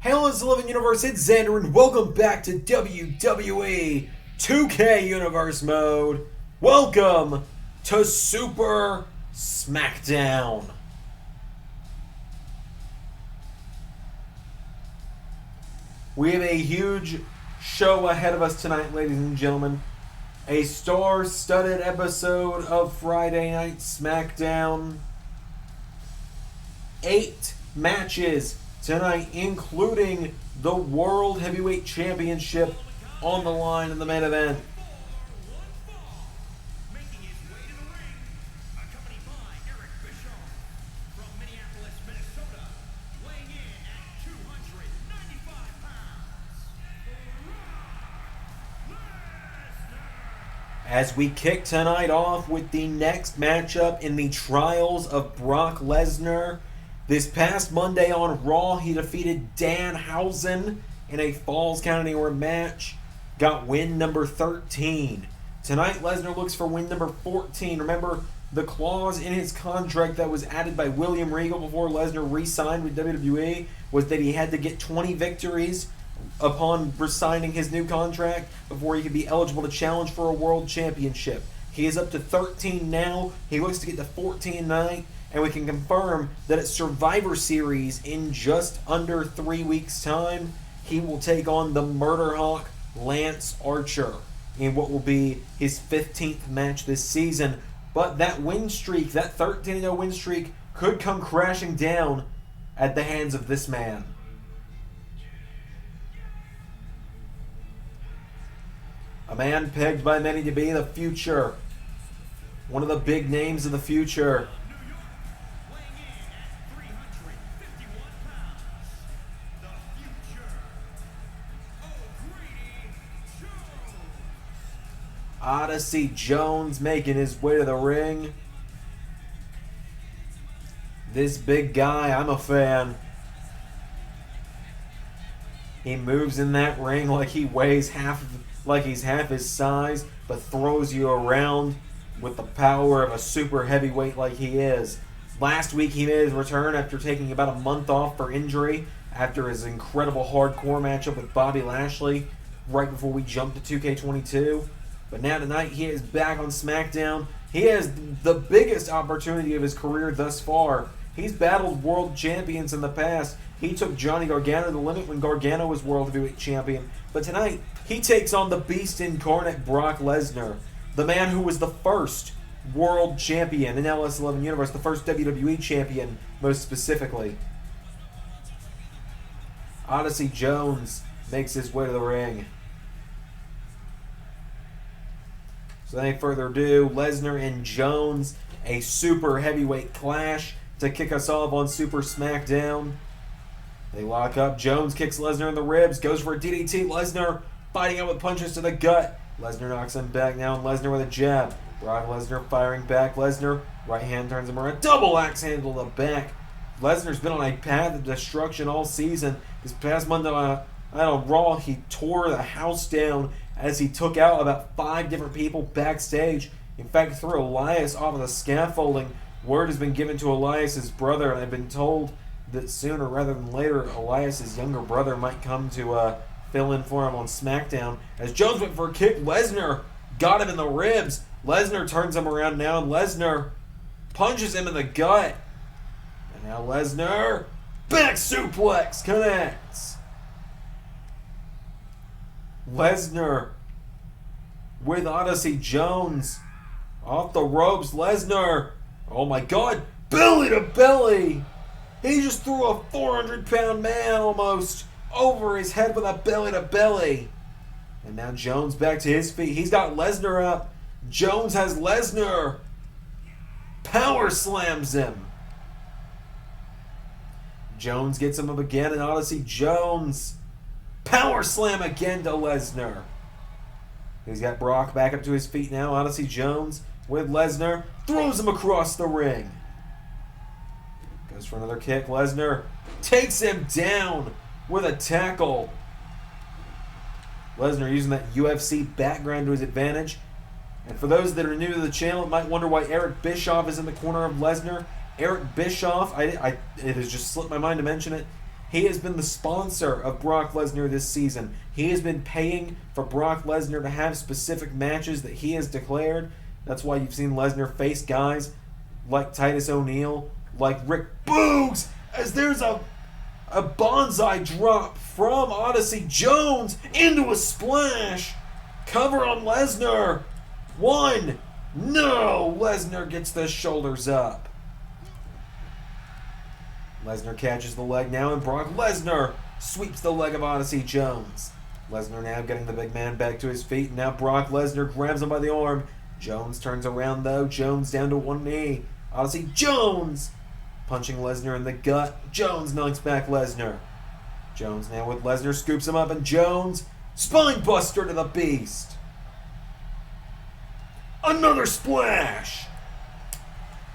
Hey, LS11 Universe, it's Xander, and welcome back to WWE 2K Universe mode. Welcome to Super Smackdown. We have a huge show ahead of us tonight, ladies and gentlemen. A star-studded episode of Friday Night Smackdown. 8 matches tonight, including the World Heavyweight Championship on the line in the main event. As we kick tonight off with the next matchup in the trials of Brock Lesnar. This past Monday on Raw, he defeated Danhausen in a Falls Count Anywhere match. Got win number 13. Tonight, Lesnar looks for win number 14. Remember, the clause in his contract that was added by William Regal before Lesnar re-signed with WWE was that he had to get 20 victories upon re-signing his new contract before he could be eligible to challenge for a world championship. He is up to 13 now. He looks to get to 14 tonight. And we can confirm that at Survivor Series in just under 3 weeks' time, he will take on the Murder Hawk Lance Archer in what will be his 15th match this season. But that win streak, that 13-0 win streak, could come crashing down at the hands of this man. A man pegged by many to be the future. One of the big names of the future. Odyssey Jones making his way to the ring. This big guy, I'm a fan. He moves in that ring like he weighs he's half his size, but throws you around with the power of a super heavyweight like he is. Last week he made his return after taking about a month off for injury after his incredible hardcore matchup with Bobby Lashley right before we jumped to 2K22. But now tonight he is back on SmackDown. He has the biggest opportunity of his career thus far. He's battled world champions in the past. He took Johnny Gargano to the limit when Gargano was world heavyweight champion. But tonight he takes on the beast incarnate Brock Lesnar, the man who was the first world champion in LS11 Universe, the first WWE champion most specifically. Odyssey Jones makes his way to the ring. So without any further ado, Lesnar and Jones, a super heavyweight clash to kick us off on Super Smackdown. They lock up. Jones kicks Lesnar in the ribs, goes for a DDT. Lesnar fighting out with punches to the gut. Lesnar knocks him back now, and Lesnar with a jab. Brock Lesnar firing back. Lesnar, right hand turns him around. Double axe handle to the back. Lesnar's been on a path of destruction all season. This past Monday night on Raw, he tore the house down as he took out about 5 different people backstage. In fact, threw Elias off of the scaffolding. Word has been given to Elias's brother, and I've been told that sooner rather than later, Elias's younger brother might come to fill in for him on SmackDown. As Jones went for a kick, Lesnar got him in the ribs. Lesnar turns him around now, and Lesnar punches him in the gut. And now Lesnar, back suplex, connects. Lesnar with Odyssey Jones off the ropes. Lesnar, oh my god, belly to belly. He just threw a 400-pound man almost over his head with a belly to belly. And now Jones back to his feet. He's got Lesnar up. Jones has Lesnar. Power slams him. Jones gets him up again, and Odyssey Jones power slam again to Lesnar. He's got Brock back up to his feet now. Odyssey Jones with Lesnar. Throws him across the ring. Goes for another kick. Lesnar takes him down with a tackle. Lesnar using that UFC background to his advantage. And for those that are new to the channel, might wonder why Eric Bischoff is in the corner of Lesnar. Eric Bischoff, it has just slipped my mind to mention it. He has been the sponsor of Brock Lesnar this season. He has been paying for Brock Lesnar to have specific matches that he has declared. That's why you've seen Lesnar face guys like Titus O'Neil, like Rick Boogs, as there's a bonsai drop from Odyssey Jones into a splash. Cover on Lesnar. 1. No! Lesnar gets the shoulders up. Lesnar catches the leg now, and Brock Lesnar sweeps the leg of Odyssey Jones. Lesnar now getting the big man back to his feet, and now Brock Lesnar grabs him by the arm. Jones turns around though. Jones down to one knee. Odyssey Jones punching Lesnar in the gut. Jones knocks back Lesnar. Jones now with Lesnar, scoops him up, and Jones spine buster to the beast. Another splash.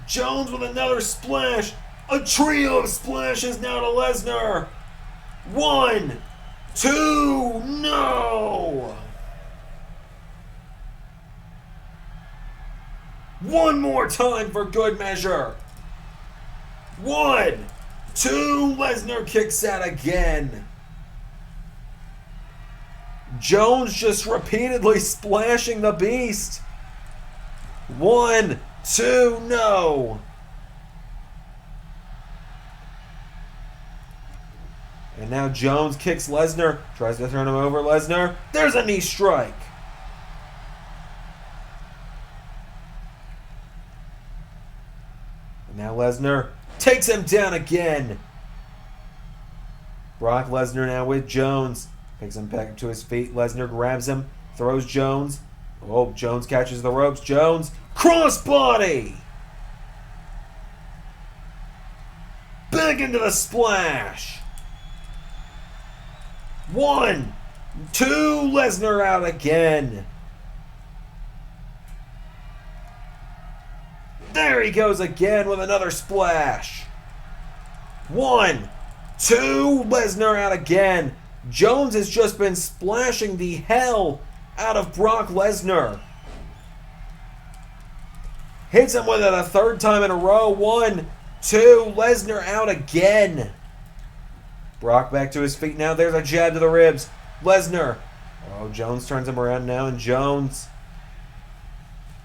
Jones with another splash. A trio of splashes now to Lesnar. 1, 2, no! One more time for good measure. 1, 2, Lesnar kicks out again. Jones just repeatedly splashing the beast. 1, 2, no. And now Jones kicks Lesnar, tries to turn him over. Lesnar, there's a knee strike. And now Lesnar takes him down again. Brock Lesnar now with Jones. Picks him back to his feet. Lesnar grabs him, throws Jones. Oh, Jones catches the ropes. Jones, crossbody! Back into the splash. 1, 2, Lesnar out again. There he goes again with another splash. 1, 2, Lesnar out again. Jones has just been splashing the hell out of Brock Lesnar. Hits him with it a third time in a row. 1, 2, Lesnar out again. Brock back to his feet now. There's a jab to the ribs. Lesnar. Oh, Jones turns him around now, and Jones.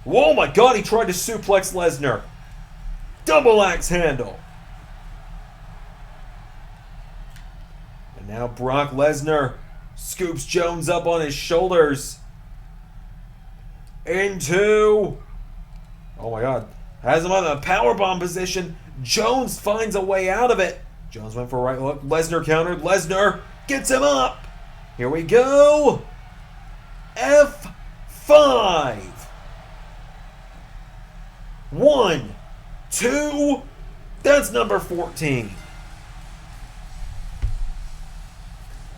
Oh my God, he tried to suplex Lesnar. Double axe handle. And now Brock Lesnar scoops Jones up on his shoulders. Into. Oh my God. Has him on a powerbomb position. Jones finds a way out of it. Jones went for a right hook. Lesnar countered. Lesnar gets him up. Here we go. F5. 1, 2. That's number 14.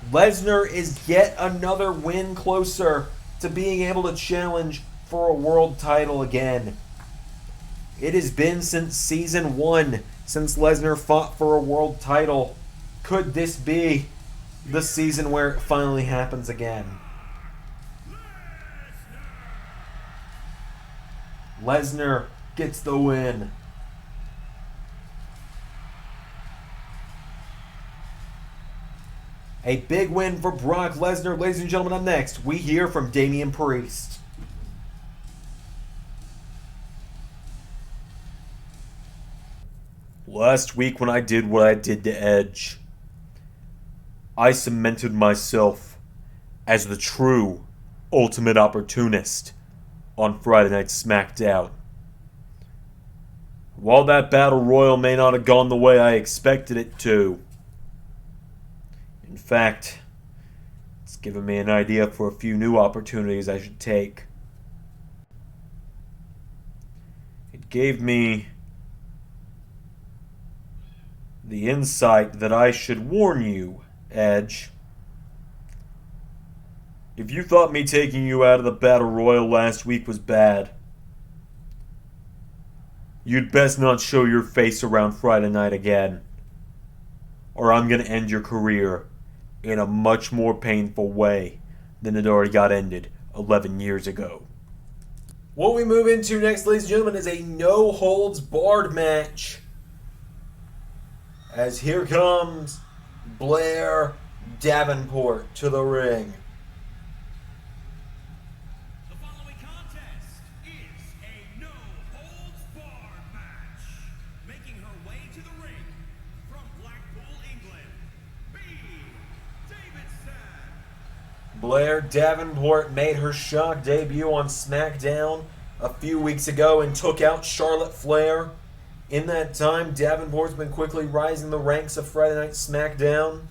Lesnar is yet another win closer to being able to challenge for a world title again. It has been since season 1 since Lesnar fought for a world title. Could this be the season where it finally happens again? Lesnar gets the win. A big win for Brock Lesnar. Ladies and gentlemen, up next, we hear from Damian Priest. Last week when I did what I did to Edge, I cemented myself as the true ultimate opportunist on Friday Night Smackdown. While that battle royal may not have gone the way I expected it to, in fact, it's given me an idea for a few new opportunities I should take. It gave me the insight that I should warn you, Edge. If you thought me taking you out of the Battle Royal last week was bad, you'd best not show your face around Friday night again, or I'm going to end your career in a much more painful way than it already got ended 11 years ago. What we move into next, ladies and gentlemen, is a no-holds-barred match. As here comes Blair Davenport to the ring. The following contest is a no-holds-barred match. Making her way to the ring from Blackpool, England, B. Davidson. Blair Davenport made her shock debut on Smackdown a few weeks ago and took out Charlotte Flair. In that time, Davenport's been quickly rising the ranks of Friday Night SmackDown.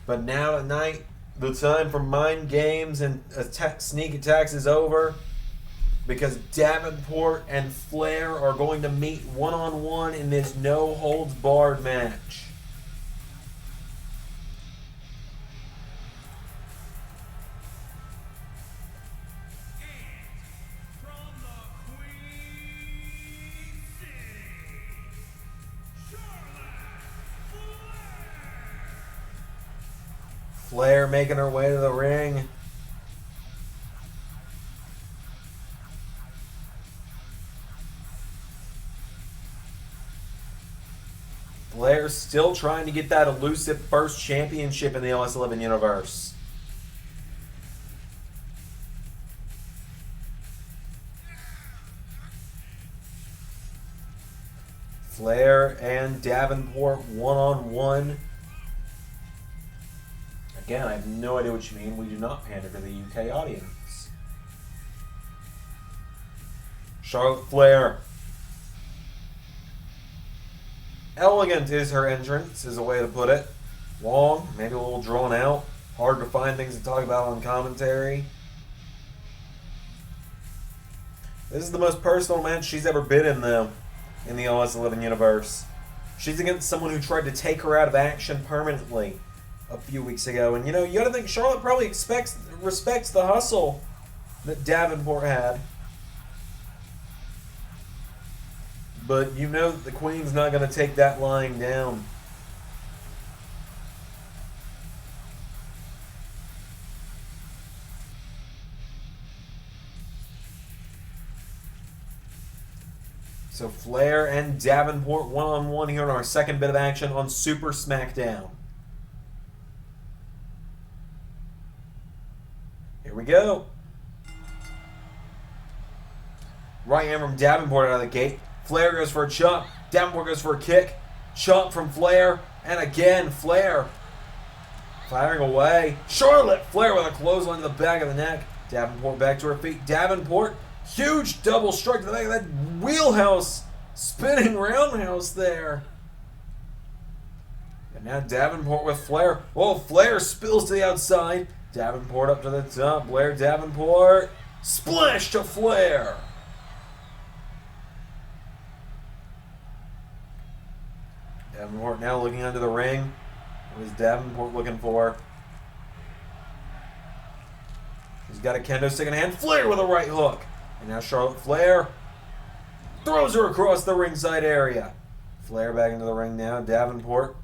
But now tonight, the time for mind games and sneak attacks is over, because Davenport and Flair are going to meet one-on-one in this no-holds-barred match. And from the Queen City, Charlotte Flair. Flair making her way to the ring. Flair still trying to get that elusive first championship in the LS11 Universe. Flair and Davenport one-on-one. Again, I have no idea what you mean. We do not pander to the UK audience. Charlotte Flair. Elegant is her entrance, is a way to put it. Long, maybe a little drawn out. Hard to find things to talk about on commentary. This is the most personal match she's ever been in, though, in the LS11 Universe. She's against someone who tried to take her out of action permanently a few weeks ago. And, you know, you gotta think Charlotte probably respects the hustle that Davenport had. But you know that the Queen's not going to take that lying down. So Flair and Davenport one-on-one here in our second bit of action on Super Smackdown. Here we go. Right hand from Davenport out of the gate. Flair goes for a chop. Davenport goes for a kick. Chop from Flair. And again, Flair firing away. Charlotte Flair with a clothesline to the back of the neck. Davenport back to her feet. Davenport, huge double strike to the back of that wheelhouse. Spinning roundhouse there. And now Davenport with Flair. Oh, Flair spills to the outside. Davenport up to the top. Blair Davenport. Splash to Flair. Davenport now looking under the ring. What is Davenport looking for? He's got a kendo stick in hand. Flair with a right hook. And now Charlotte Flair throws her across the ringside area. Flair back into the ring now. Davenport.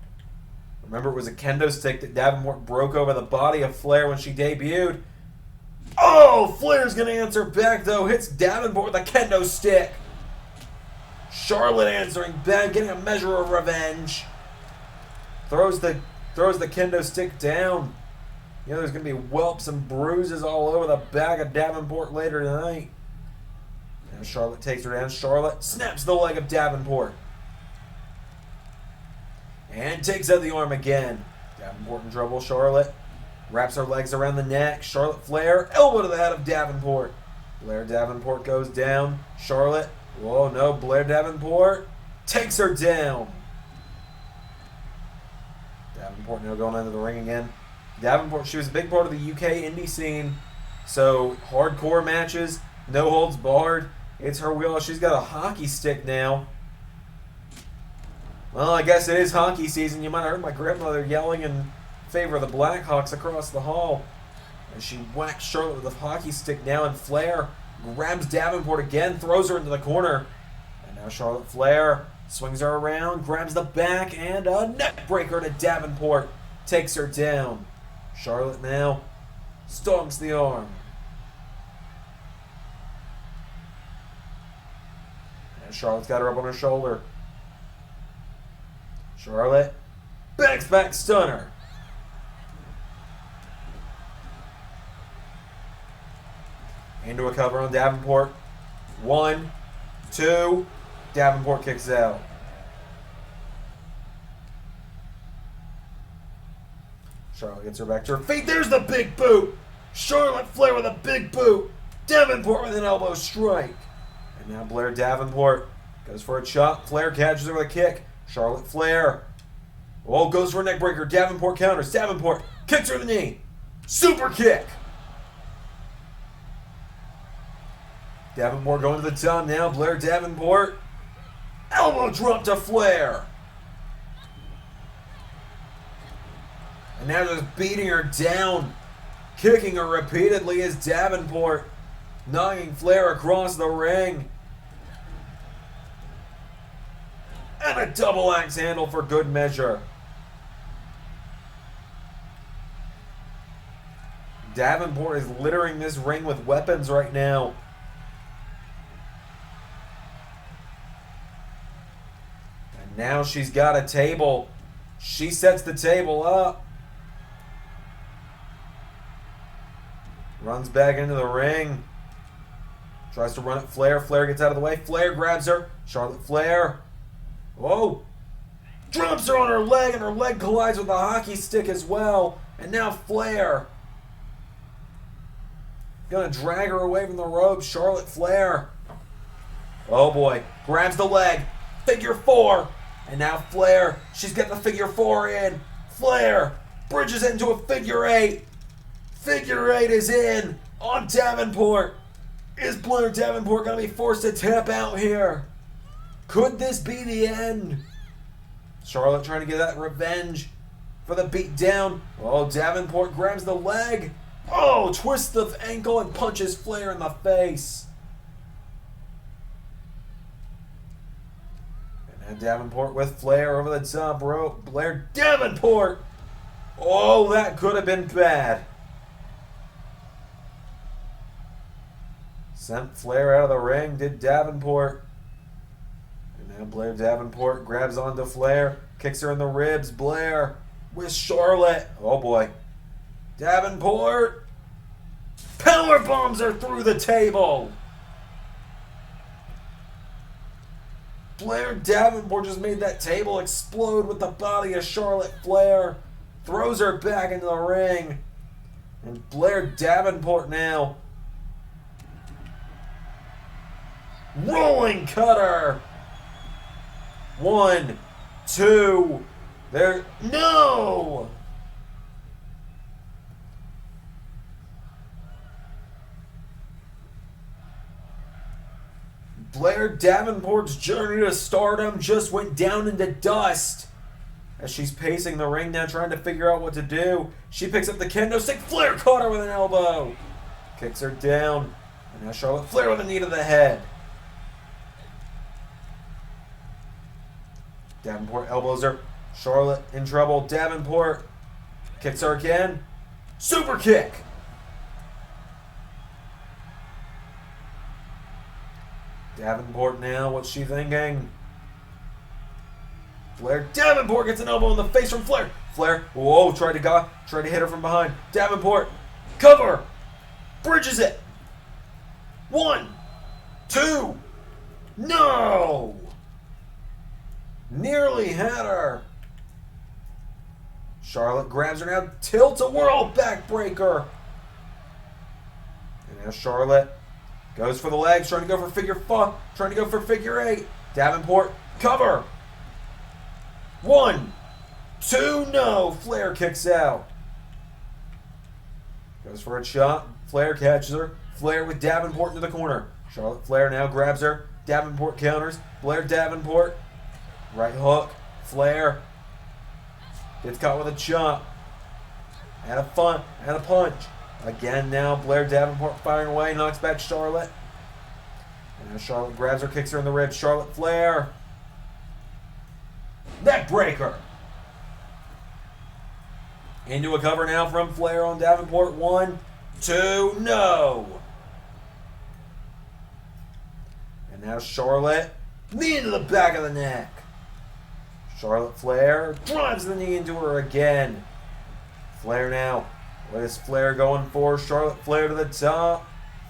Remember, it was a kendo stick that Davenport broke over the body of Flair when she debuted. Oh, Flair's going to answer back, though. Hits Davenport with a kendo stick. Charlotte answering back, getting a measure of revenge. Throws the kendo stick down. You know, there's going to be whelps and bruises all over the back of Davenport later tonight. Now Charlotte takes her down. Charlotte snaps the leg of Davenport. And takes out the arm again. Davenport in trouble. Charlotte wraps her legs around the neck. Charlotte Flair, elbow to the head of Davenport. Blair Davenport goes down. Charlotte, whoa, no, Blair Davenport takes her down. Davenport now going into the ring again. Davenport, she was a big part of the UK indie scene. So, hardcore matches, no holds barred. It's her wheel. She's got a hockey stick now. Well, I guess it is hockey season. You might have heard my grandmother yelling in favor of the Blackhawks across the hall. And she whacks Charlotte with a hockey stick now, and Flair grabs Davenport again, throws her into the corner. And now Charlotte Flair swings her around, grabs the back, and a neck breaker to Davenport. Takes her down. Charlotte now stomps the arm. And Charlotte's got her up on her shoulder. Charlotte backs back stunner. Into a cover on Davenport. 1, 2. Davenport kicks out. Charlotte gets her back to her feet. There's the big boot. Charlotte Flair with a big boot. Davenport with an elbow strike. And now Blair Davenport goes for a chop. Flair catches her with a kick. Charlotte Flair. Oh, goes for a neck breaker. Davenport counters. Davenport kicks her in the knee. Super kick. Davenport going to the top now. Blair Davenport. Elbow drop to Flair. And now just beating her down. Kicking her repeatedly as Davenport. Knocking Flair across the ring. And a double axe handle for good measure. Davenport is littering this ring with weapons right now. And now she's got a table. She sets the table up. Runs back into the ring. Tries to run at Flair. Flair gets out of the way. Flair grabs her. Charlotte Flair. Whoa. Drops her on her leg, and her leg collides with the hockey stick as well. And now Flair. Gonna drag her away from the ropes. Charlotte Flair. Oh boy. Grabs the leg. Figure 4. And now Flair. She's got the figure 4 in. Flair bridges it into a figure 8. Figure 8 is in on Davenport. Is Blair Davenport going to be forced to tap out here? Could this be the end? Charlotte trying to get that revenge for the beat down. Oh, Davenport grabs the leg. Oh, twists the ankle and punches Flair in the face. And now Davenport with Flair over the top rope. Blair Davenport. Oh, that could have been bad. Sent Flair out of the ring, did Davenport. And now Blair Davenport grabs onto Flair, kicks her in the ribs. Blair with Charlotte. Oh boy. Davenport power bombs her through the table. Blair Davenport just made that table explode with the body of Charlotte Flair. Throws her back into the ring. And Blair Davenport now. Rolling cutter. 1, 2. There. No! Blair Davenport's journey to stardom just went down into dust. As she's pacing the ring now, trying to figure out what to do. She picks up the kendo stick. Flair caught her with an elbow. Kicks her down. And now Charlotte Flair with a knee to the head. Davenport elbows her. Charlotte in trouble. Davenport kicks her again. Super kick. Davenport now, what's she thinking? Blair Davenport gets an elbow in the face from Flair. Flair, whoa, tried to hit her from behind. Davenport, cover, bridges it. 1, 2, no! Nearly had her. Charlotte grabs her now, tilt-a-whirl backbreaker. And now Charlotte goes for the legs, trying to go for figure 8. Davenport, cover. 1, 2, no. Flair kicks out. Goes for a shot. Flair catches her. Flair with Davenport into the corner. Charlotte Flair now grabs her. Davenport counters. Blair Davenport. Right hook. Flair gets caught with a chop. And a punch. Again now, Blair Davenport firing away, knocks back Charlotte. And now Charlotte grabs her, kicks her in the ribs. Charlotte Flair. Neck breaker. Into a cover now from Flair on Davenport. 1, 2, no. And now Charlotte. Knee into the back of the neck. Charlotte Flair drives the knee into her again. Flair now. What is Flair going for? Charlotte Flair to the top.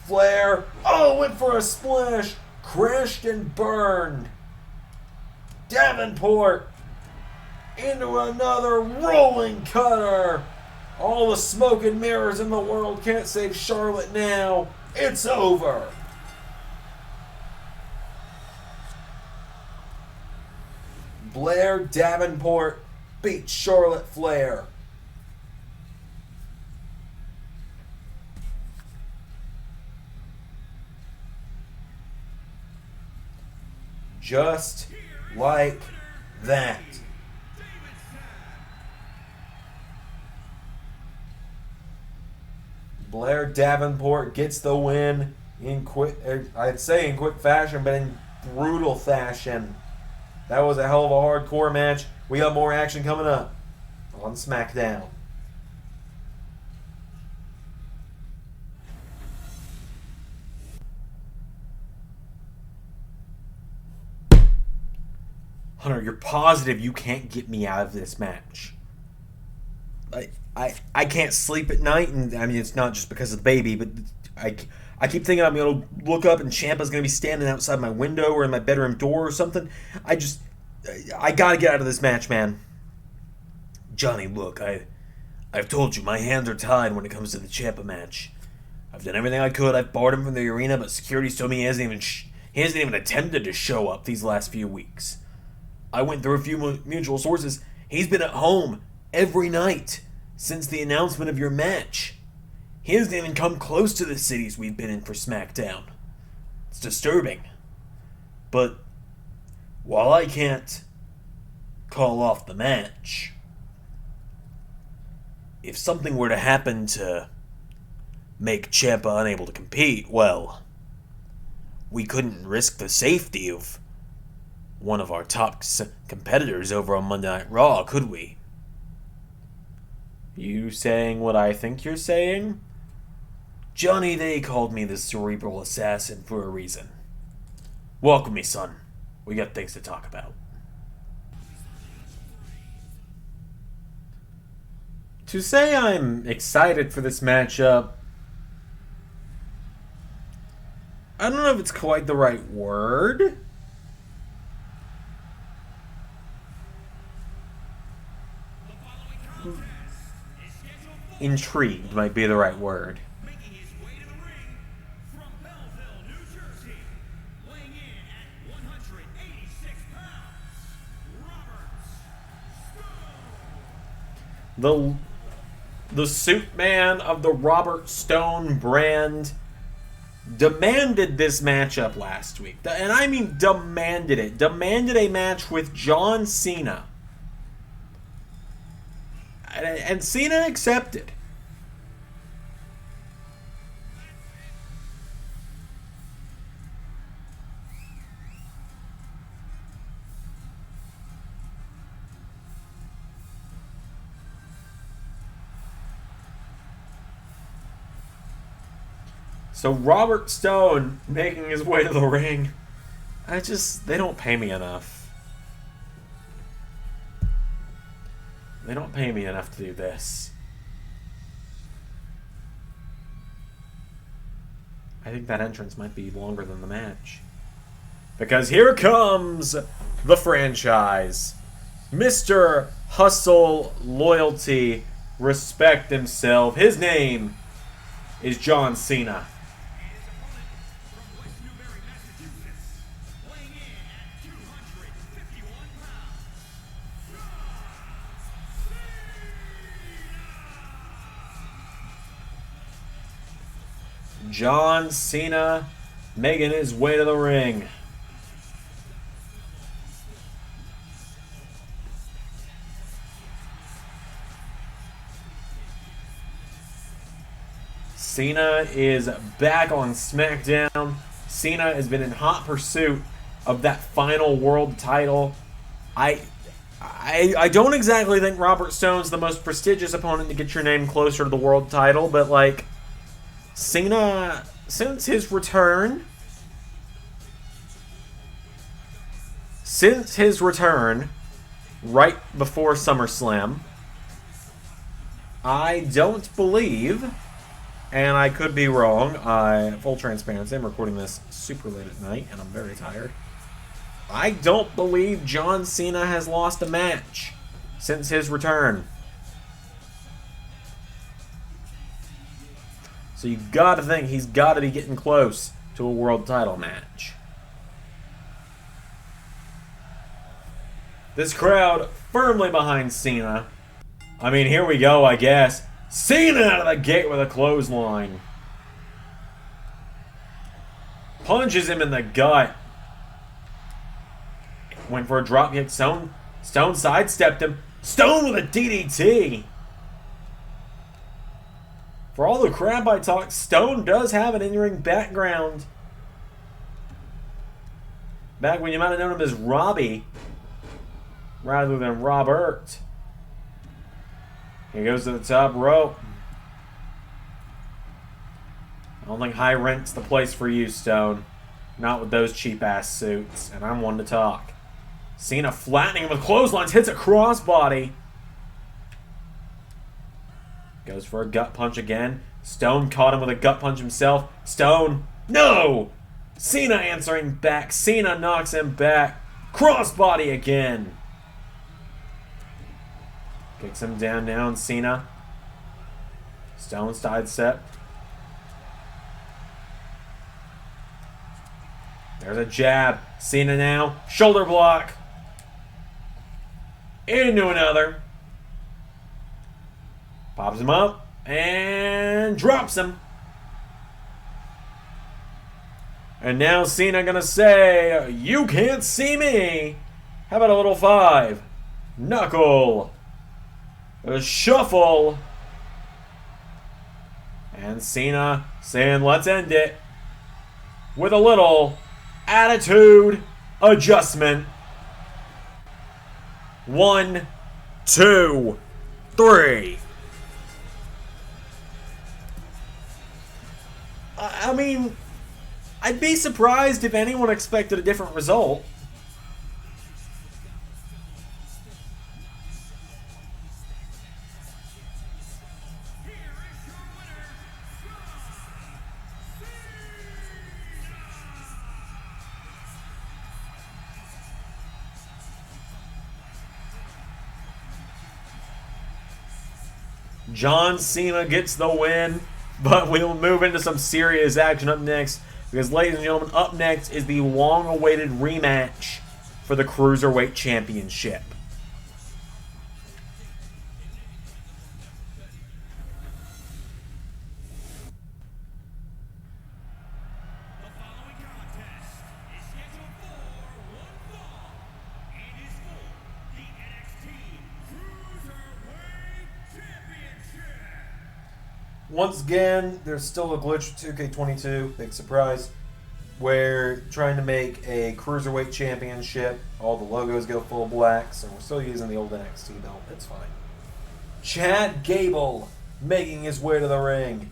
Flair. Oh, went for a splash. Crashed and burned. Davenport into another rolling cutter. All the smoke and mirrors in the world can't save Charlotte now. It's over. Blair Davenport beats Charlotte Flair. Just like that. Blair Davenport gets the win in quick fashion, but in brutal fashion. That was a hell of a hardcore match. We got more action coming up on Smackdown. Hunter, you're positive you can't get me out of this match? I can't sleep at night, and I mean, it's not just because of the baby, but I keep thinking I'm going to look up and Ciampa's going to be standing outside my window or in my bedroom door or something. I got to get out of this match, man. Johnny, look, I've told you, my hands are tied when it comes to the Ciampa match. I've done everything I could. I've barred him from the arena, but security's told me he hasn't even attempted to show up these last few weeks. I went through a few mutual sources. He's been at home every night since the announcement of your match. He hasn't even come close to the cities we've been in for SmackDown. It's disturbing. But while I can't call off the match, if something were to happen to make Ciampa unable to compete, well, we couldn't risk the safety of one of our top competitors over on Monday Night Raw, could we? You saying what I think you're saying? Johnny, they called me the cerebral assassin for a reason. Welcome me, son. We got things to talk about. To say I'm excited for this matchup, I don't know if it's quite the right word. Intrigued might be the right word. Making his way to the ring from Belleville, New Jersey, weighing in at 186 pounds, Robert Stone. The suit man of the Robert Stone brand demanded this matchup last week. And I mean demanded it. Demanded a match with John Cena. And Cena accepted. So Robert Stone making his way to the ring. They don't pay me enough. They don't pay me enough to do this. I think that entrance might be longer than the match. Because here comes the franchise. Mr. Hustle, Loyalty, Respect himself. His name is John Cena. John Cena making his way to the ring. Cena is back on SmackDown. Cena has been in hot pursuit of that final world title. I I don't exactly think Robert Stone's the most prestigious opponent to get your name closer to the world title, but like Cena, since his return right before SummerSlam, I don't believe, and I could be wrong, full transparency, I'm recording this super late at night and I'm very tired. I don't believe John Cena has lost a match since his return. So you gotta think he's gotta be getting close to a world title match. This crowd firmly behind Cena. I mean, here we go, I guess. Cena out of the gate with a clothesline. Punches him in the gut. Went for a drop kick. Stone sidestepped him. Stone with a DDT. For all the crap I talk, Stone does have an in-ring background. Back when you might have known him as Robbie rather than Robert. He goes to the top rope. I don't think high rent's the place for you, Stone. Not with those cheap-ass suits. And I'm one to talk. Cena flattening him with clotheslines, hits a crossbody. Goes for a gut punch again. Stone caught him with a gut punch himself. Stone, no! Cena answering back. Cena knocks him back. Crossbody again. Kicks him down now, and Cena. Stone sidestep. There's a jab. Cena now. Shoulder block. Into another. Pops him up. And drops him. And now Cena gonna say, "You can't see me." How about a little 5? Knuckle. A shuffle. And Cena saying, "Let's end it." With a little attitude adjustment. 1, 2, 3. I mean, I'd be surprised if anyone expected a different result. John Cena gets the win, but we'll move into some serious action up next, because, ladies and gentlemen, up next is the long-awaited rematch for the Cruiserweight Championship. The following contest is scheduled for one fall and is for the NXT Cruiserweight Championship. Once again, there's still a glitch with 2K22, big surprise. We're trying to make a Cruiserweight Championship. All the logos go full black, so we're still using the old NXT belt. It's fine. Chad Gable making his way to the ring.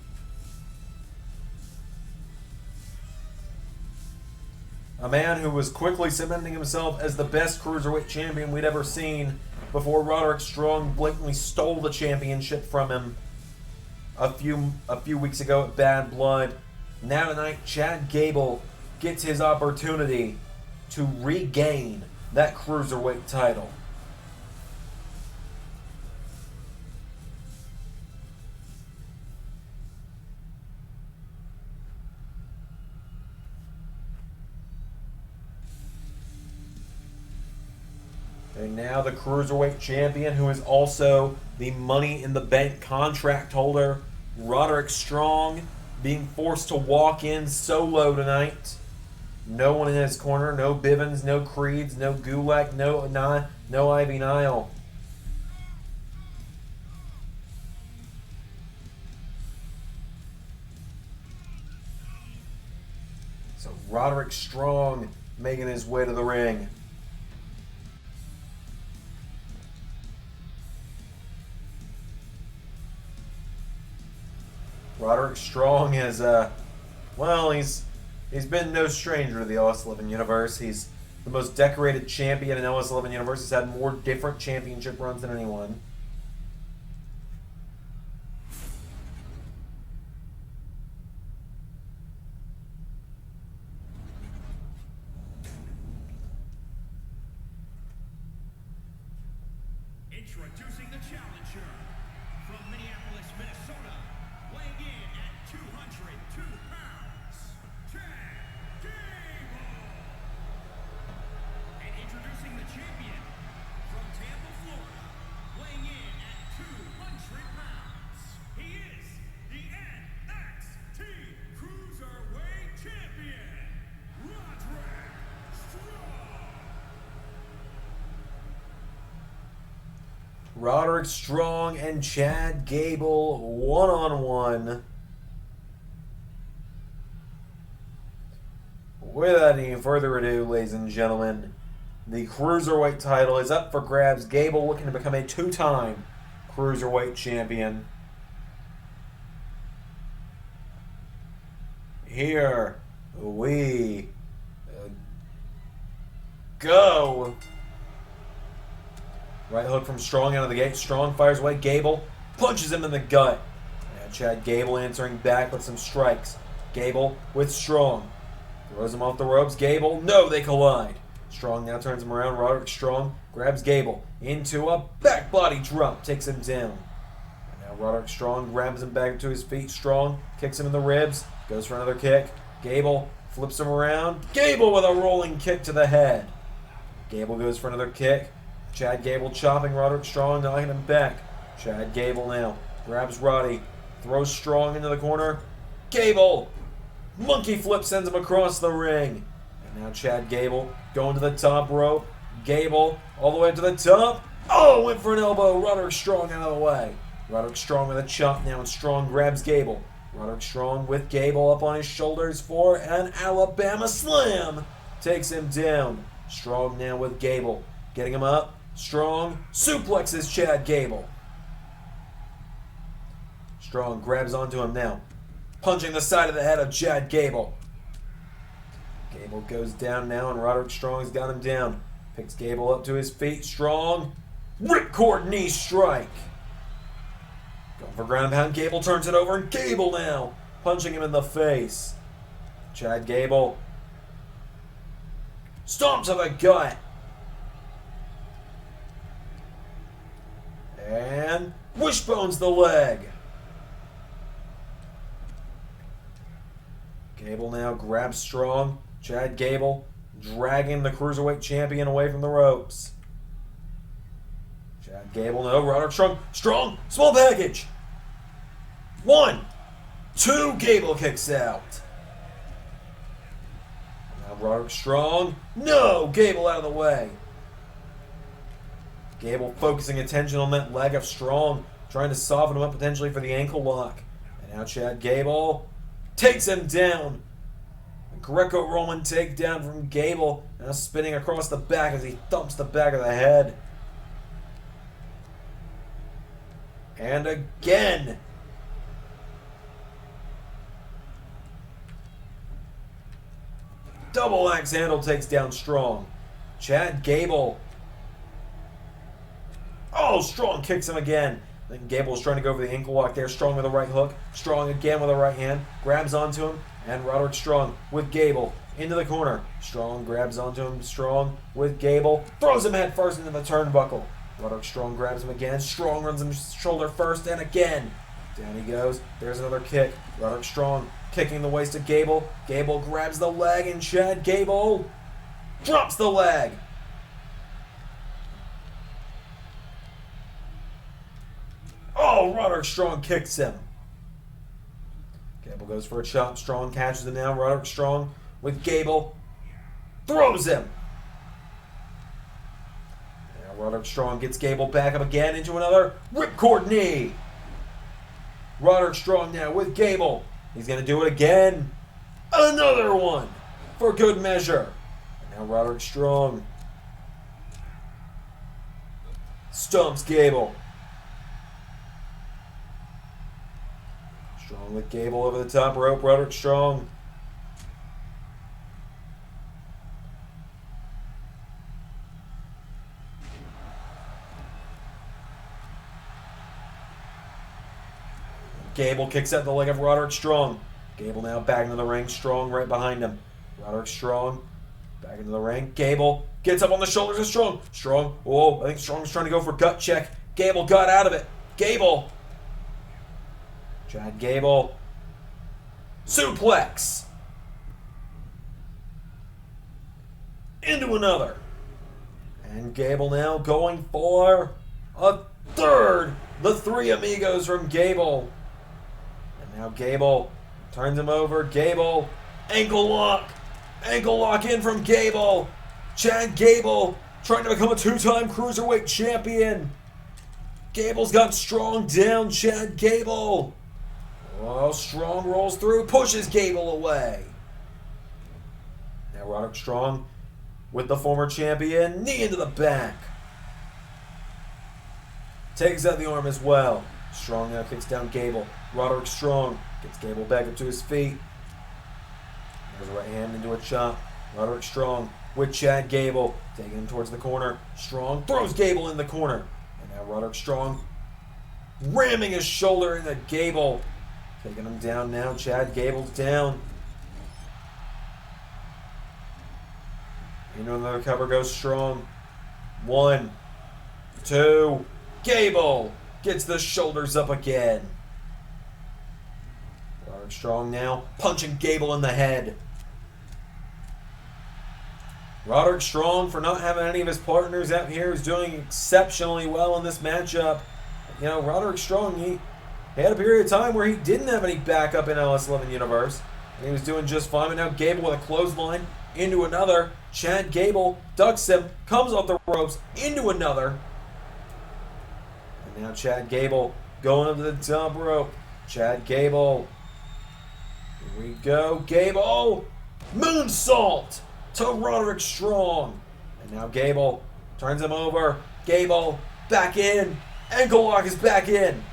A man who was quickly cementing himself as the best Cruiserweight champion we'd ever seen before Roderick Strong blatantly stole the championship from him a few weeks ago at Bad Blood. Now tonight, Chad Gable gets his opportunity to regain that Cruiserweight title. And now the Cruiserweight champion, who is also the Money in the Bank contract holder, Roderick Strong, being forced to walk in solo tonight. No one in his corner, no Bivens, no Creeds, no Gulak, no Ivy Nile. So Roderick Strong making his way to the ring. Roderick Strong is, well, he's been no stranger to the LS11 Universe. He's the most decorated champion in LS11 Universe. He's had more different championship runs than anyone. Introducing the challenger from Minneapolis, Minnesota, weighing in at 202 pounds, Chad Gable. And introducing the champion from Tampa, Florida, weighing in at 200 pounds. He is the NXT Cruiserweight Champion, Roderick Strong. Roderick Strong and Chad Gable one-on-one. Without any further ado, ladies and gentlemen, the Cruiserweight title is up for grabs. Gable looking to become a two-time Cruiserweight champion. Here we go. Right hook from Strong out of the gate. Strong fires away. Gable punches him in the gut. And Chad Gable answering back with some strikes. Gable with Strong. Throws him off the ropes. Gable, no, they collide. Strong now turns him around. Roderick Strong grabs Gable into a back body drop. Takes him down. And now Roderick Strong grabs him back to his feet. Strong kicks him in the ribs. Goes for another kick. Gable flips him around. Gable with a rolling kick to the head. Gable goes for another kick. Chad Gable chopping Roderick Strong, knocking him back. Chad Gable now grabs Roddy, throws Strong into the corner. Gable! Monkey flip sends him across the ring. And now Chad Gable going to the top rope. Gable all the way to the top. Oh, went for an elbow. Roderick Strong out of the way. Roderick Strong with a chop now, and Strong grabs Gable. Roderick Strong with Gable up on his shoulders for an Alabama slam. Takes him down. Strong now with Gable. Getting him up. Strong suplexes Chad Gable. Strong grabs onto him now. Punching the side of the head of Chad Gable. Gable goes down now, and Roderick Strong's got him down. Picks Gable up to his feet. Strong. Ripcord knee strike. Going for ground and pound. Gable turns it over, and Gable now punching him in the face. Chad Gable stomps to the gut. And wishbones the leg. Gable now grabs Strong. Chad Gable dragging the Cruiserweight champion away from the ropes. Chad Gable, no. Roderick Strong. Strong, small package. 1, 2, Gable kicks out. Now Roderick Strong. No, Gable out of the way. Gable focusing attention on that leg of Strong, trying to soften him up potentially for the ankle lock. And now Chad Gable takes him down. A Greco-Roman takedown from Gable, now spinning across the back as he thumps the back of the head. And again. Double axe handle takes down Strong. Chad Gable. Oh, Strong kicks him again. Then Gable's trying to go for the ankle lock there. Strong with a right hook. Strong again with a right hand. Grabs onto him. And Roderick Strong with Gable into the corner. Strong grabs onto him. Strong with Gable. Throws him head first into the turnbuckle. Roderick Strong grabs him again. Strong runs him shoulder first and again. Down he goes. There's another kick. Roderick Strong kicking the waist of Gable. Gable grabs the leg, and Chad Gable drops the leg. Oh, Roderick Strong kicks him. Gable goes for a chop. Strong catches him now. Roderick Strong with Gable. Throws him. Now Roderick Strong gets Gable back up again into another ripcord knee. Roderick Strong now with Gable. He's going to do it again. Another one for good measure. And now Roderick Strong stumps Gable. Strong with Gable over the top rope. Roderick Strong. Gable kicks out the leg of Roderick Strong. Gable now back into the ring. Strong right behind him. Roderick Strong back into the ring. Gable gets up on the shoulders of Strong. Strong. Oh, I think Strong's trying to go for gut check. Gable got out of it. Gable. Chad Gable. Suplex. Into another. And Gable now going for a third. The three amigos from Gable. And now Gable turns him over. Gable. Ankle lock. Ankle lock in from Gable. Chad Gable trying to become a two-time Cruiserweight champion. Gable's got Strong down. Chad Gable. Oh, Strong rolls through, pushes Gable away. Now Roderick Strong with the former champion. Knee into the back. Takes out the arm as well. Strong now kicks down Gable. Roderick Strong gets Gable back up to his feet. There's a right hand into a chop. Roderick Strong with Chad Gable. Taking him towards the corner. Strong throws Gable in the corner. And now Roderick Strong ramming his shoulder into Gable. Taking him down now. Chad Gable's down. Into another cover goes Strong. 1, 2. Gable gets the shoulders up again. Roderick Strong now punching Gable in the head. Roderick Strong, for not having any of his partners out here, is doing exceptionally well in this matchup. You know, Roderick Strong, he had a period of time where he didn't have any backup in LS11 Universe. And he was doing just fine. But now Gable with a clothesline into another. Chad Gable ducks him, comes off the ropes into another. And now Chad Gable going up to the top rope. Chad Gable. Here we go. Gable. Moonsault to Roderick Strong. And now Gable turns him over. Gable back in. Ankle lock is back in.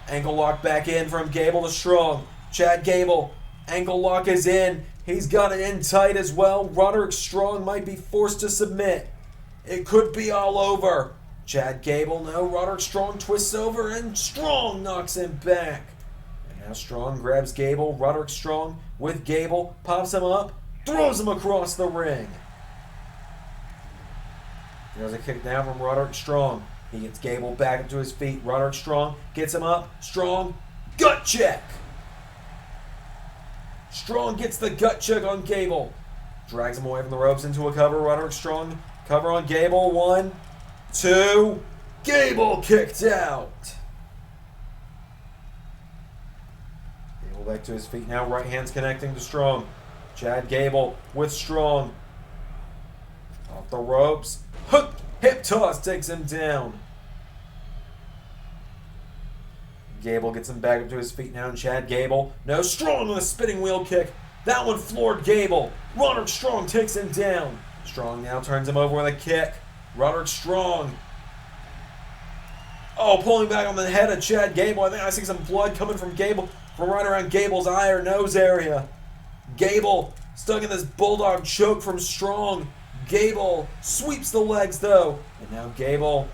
Ankle lock back in from Gable to Strong. Chad Gable. Ankle lock is in. He's got it in tight as well. Roderick Strong might be forced to submit. It could be all over. Chad Gable, no. Roderick Strong twists over and Strong knocks him back. And now Strong grabs Gable. Roderick Strong with Gable. Pops him up. Throws him across the ring. There's a kick down from Roderick Strong. He gets Gable back up to his feet. Roderick Strong gets him up. Strong, gut check. Strong gets the gut check on Gable. Drags him away from the ropes into a cover. Roderick Strong, cover on Gable. 1, 2. Gable kicked out. Gable back to his feet now. Right hand's connecting to Strong. Chad Gable with Strong. Off the ropes. Hook. Hip toss takes him down. Gable gets him back up to his feet now, and Chad Gable. No, Strong with a spinning wheel kick. That one floored Gable. Roderick Strong takes him down. Strong now turns him over with a kick. Roderick Strong. Oh, pulling back on the head of Chad Gable. I think I see some blood coming from Gable, from right around Gable's eye or nose area. Gable stuck in this bulldog choke from Strong. Gable sweeps the legs though. And now Gable.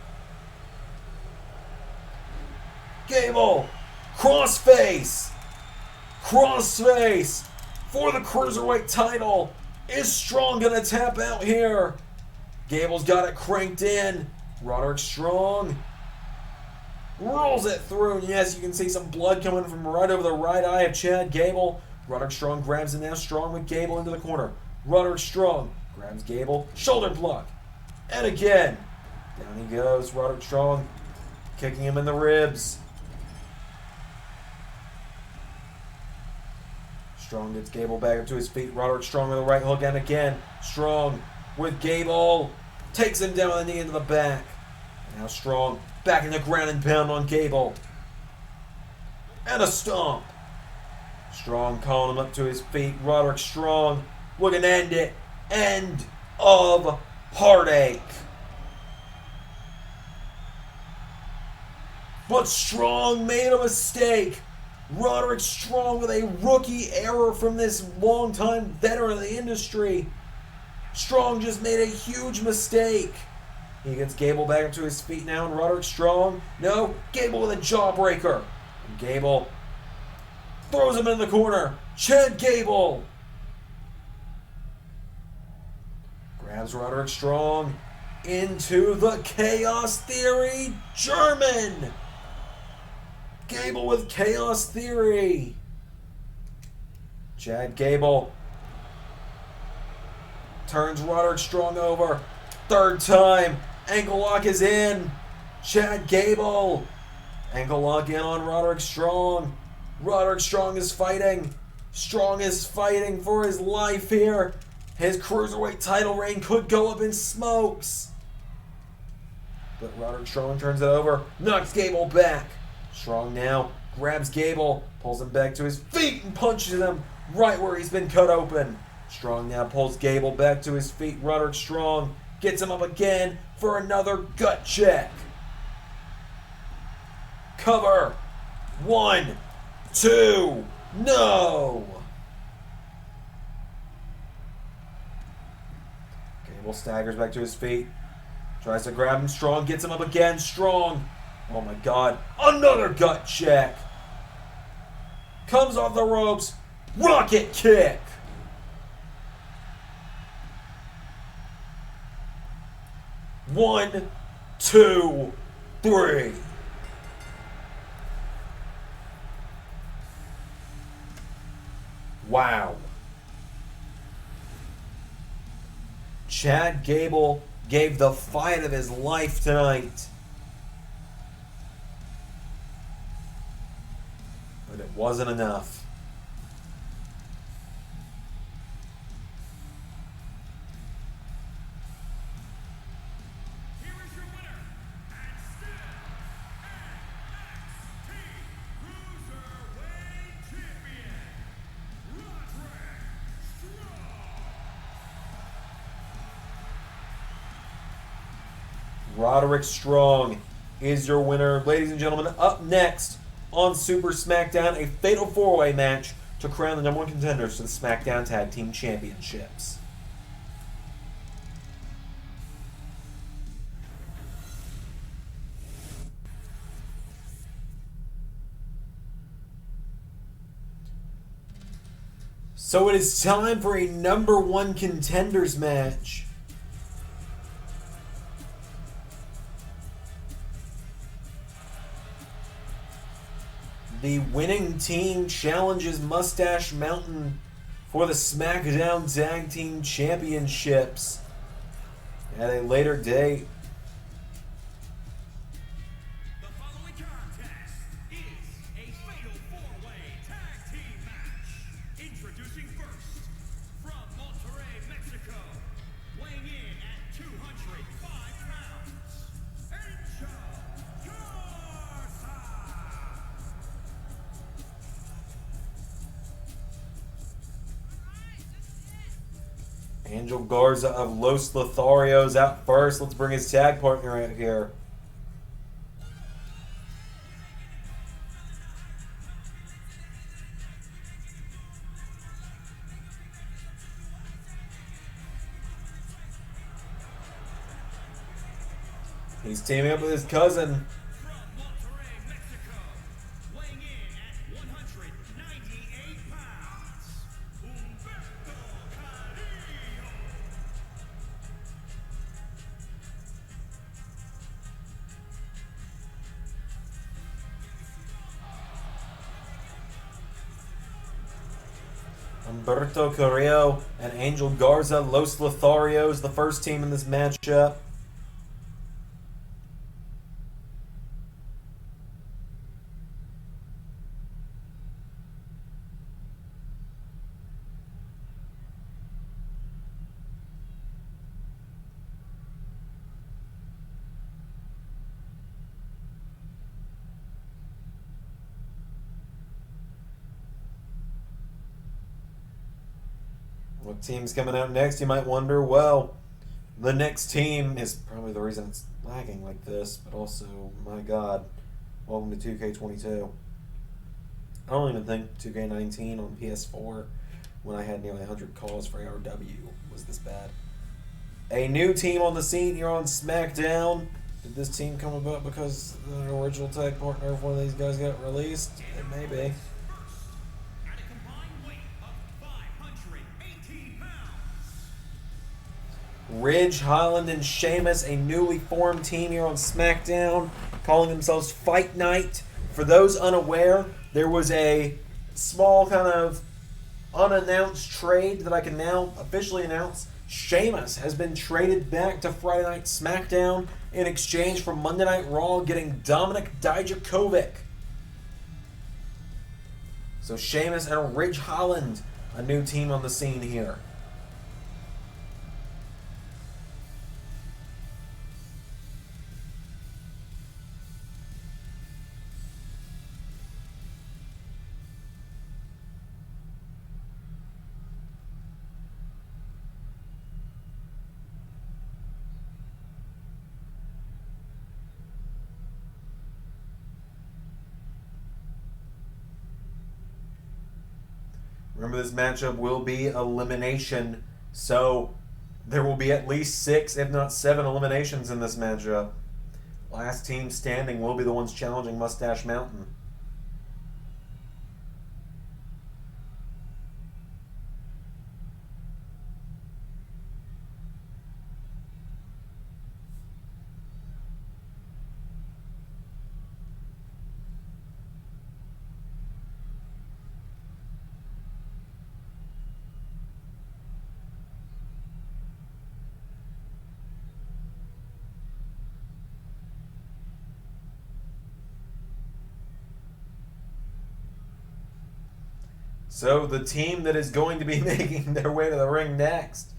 Crossface. Crossface for the Cruiserweight title. Is Strong gonna tap out here? Gable's got it cranked in. Roderick Strong rolls it through. And yes, you can see some blood coming from right over the right eye of Chad Gable. Roderick Strong grabs it now. Strong with Gable into the corner. Roderick Strong grabs Gable. Shoulder block. And again. Down he goes. Roderick Strong kicking him in the ribs. Strong gets Gable back up to his feet. Roderick Strong with a right hook, and again. Strong with Gable. Takes him down with a knee into the back. And now Strong back in the ground and pound on Gable. And a stomp. Strong calling him up to his feet. Roderick Strong looking to end it. End of heartache. But Strong made a mistake. Roderick Strong with a rookie error from this longtime veteran of the industry. Strong just made a huge mistake. He gets Gable back up to his feet now, and Roderick Strong, no, Gable with a jawbreaker. And Gable throws him in the corner. Chad Gable grabs Roderick Strong into the Chaos Theory German. Gable with Chaos Theory. Chad Gable turns Roderick Strong over. Third time. Ankle lock is in. Chad Gable. Ankle lock in on Roderick Strong. Roderick Strong is fighting. Strong is fighting for his life here. His Cruiserweight title reign could go up in smokes. But Roderick Strong turns it over. Knocks Gable back. Strong now grabs Gable. Pulls him back to his feet and punches him right where he's been cut open. Strong now pulls Gable back to his feet. Roderick Strong gets him up again for another gut check. Cover. 1, 2, no. Gable staggers back to his feet. Tries to grab him. Strong gets him up again. Strong. Oh my God. Another gut check. Comes off the ropes. Rocket kick. One, two, three. Wow. Chad Gable gave the fight of his life tonight. But it wasn't enough. Here is your winner, and still NXT Cruiserweight Champion, Roderick Roderick Strong. Strong is your winner. Ladies and gentlemen, up next on Super Smackdown, a fatal four-way match to crown the number one contenders to the Smackdown Tag Team Championships. So it is time for a number one contenders match. The winning team challenges Mustache Mountain for the SmackDown Tag Team Championships at a later date. The following contest is a fatal four-way tag team match. Introducing first, from Monterrey, Mexico, weighing in at 205 pounds, Angel Garza. Angel Garza of Los Lotharios out first. Let's bring his tag partner out here. He's teaming up with his cousin. From Monterrey, Mexico, weighing in at 198 pounds, Humberto Carrillo. Humberto Carrillo and Angel Garza, Los Lotharios, the first team in this matchup. What team's coming out next, you might wonder? Well, the next team is probably the reason it's lagging like this, but also, my God, welcome to 2K22. I don't even think 2K19 on PS4, when I had nearly 100 calls for ARW, was this bad. A new team on the scene here on SmackDown. Did this team come about because the original tag partner of one of these guys got released? It may be. At a combined weight of 518 pounds. Ridge, Holland, and Sheamus, a newly formed team here on SmackDown, calling themselves Fight Night. For those unaware, there was a small kind of unannounced trade that I can now officially announce. Sheamus has been traded back to Friday Night SmackDown in exchange for Monday Night Raw getting Dominik Dijakovic. So Sheamus and Ridge Holland, a new team on the scene here. Remember, this matchup will be elimination, so there will be at least 6, if not 7, eliminations in this matchup. Last team standing will be the ones challenging Mustache Mountain. So the team that is going to be making their way to the ring next,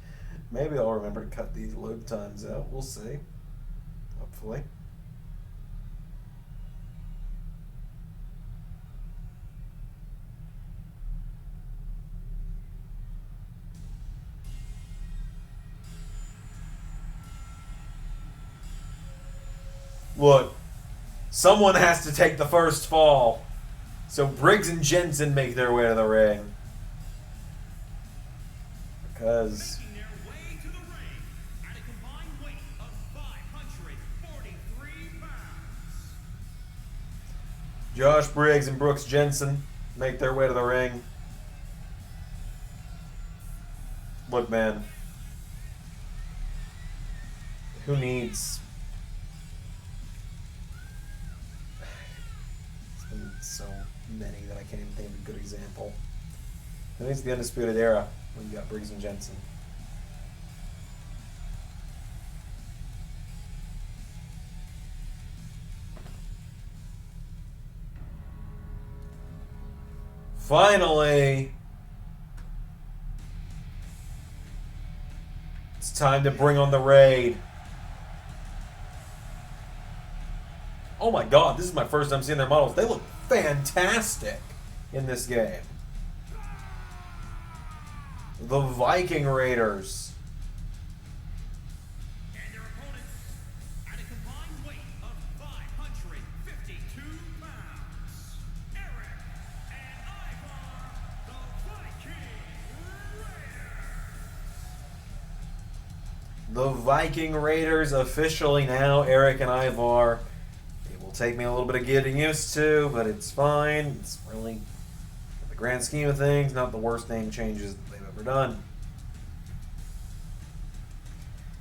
maybe I'll remember to cut these load times out. We'll see. Hopefully. Look, someone has to take the first fall. So Briggs and Jensen make their way to the ring. Because Making their way to the ring at a combined weight of 543 pounds. Josh Briggs and Brooks Jensen make their way to the ring. Look, man. Who needs... It's been so many that I can't even think of a good example. Who needs the Undisputed Era when you got Briggs and Jensen? Finally, it's time to bring on the raid. Oh my god, this is my first time seeing their models. They look fantastic in this game. The Viking Raiders. And their opponents at a combined weight of 552 pounds. Eric and Ivar, the Viking Raiders. The Viking Raiders officially now Eric and Ivar. It will take me a little bit of getting used to, but it's fine. It's really, in the grand scheme of things, not the worst name changes that they've ever done.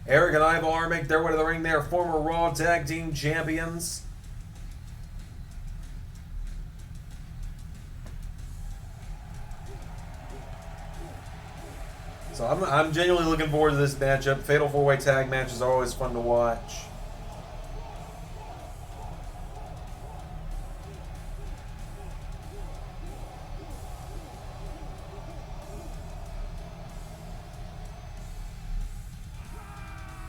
Eric and Ivar make their way to the ring. They are former Raw Tag Team Champions. So I'm genuinely looking forward to this matchup. Fatal 4-Way Tag matches are always fun to watch.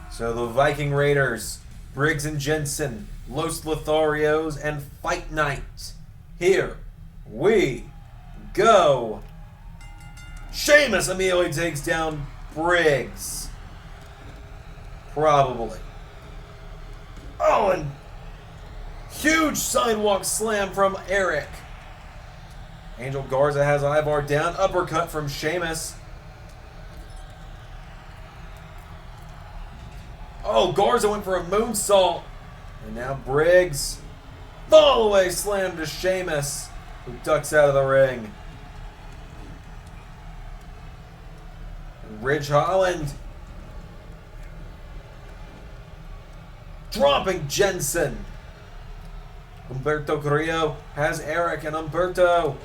So the Viking Raiders, Briggs and Jensen, Los Lotharios, and Fight Night. Here we go. Sheamus immediately takes down Briggs. Probably. Oh, and huge sidewalk slam from Eric. Angel Garza has Ivar down. Uppercut from Sheamus. Oh, Garza went for a moonsault. And now Briggs. Fall away slam to Sheamus, who ducks out of the ring. And Ridge Holland dropping Jensen. Humberto Carrillo has Eric, and Humberto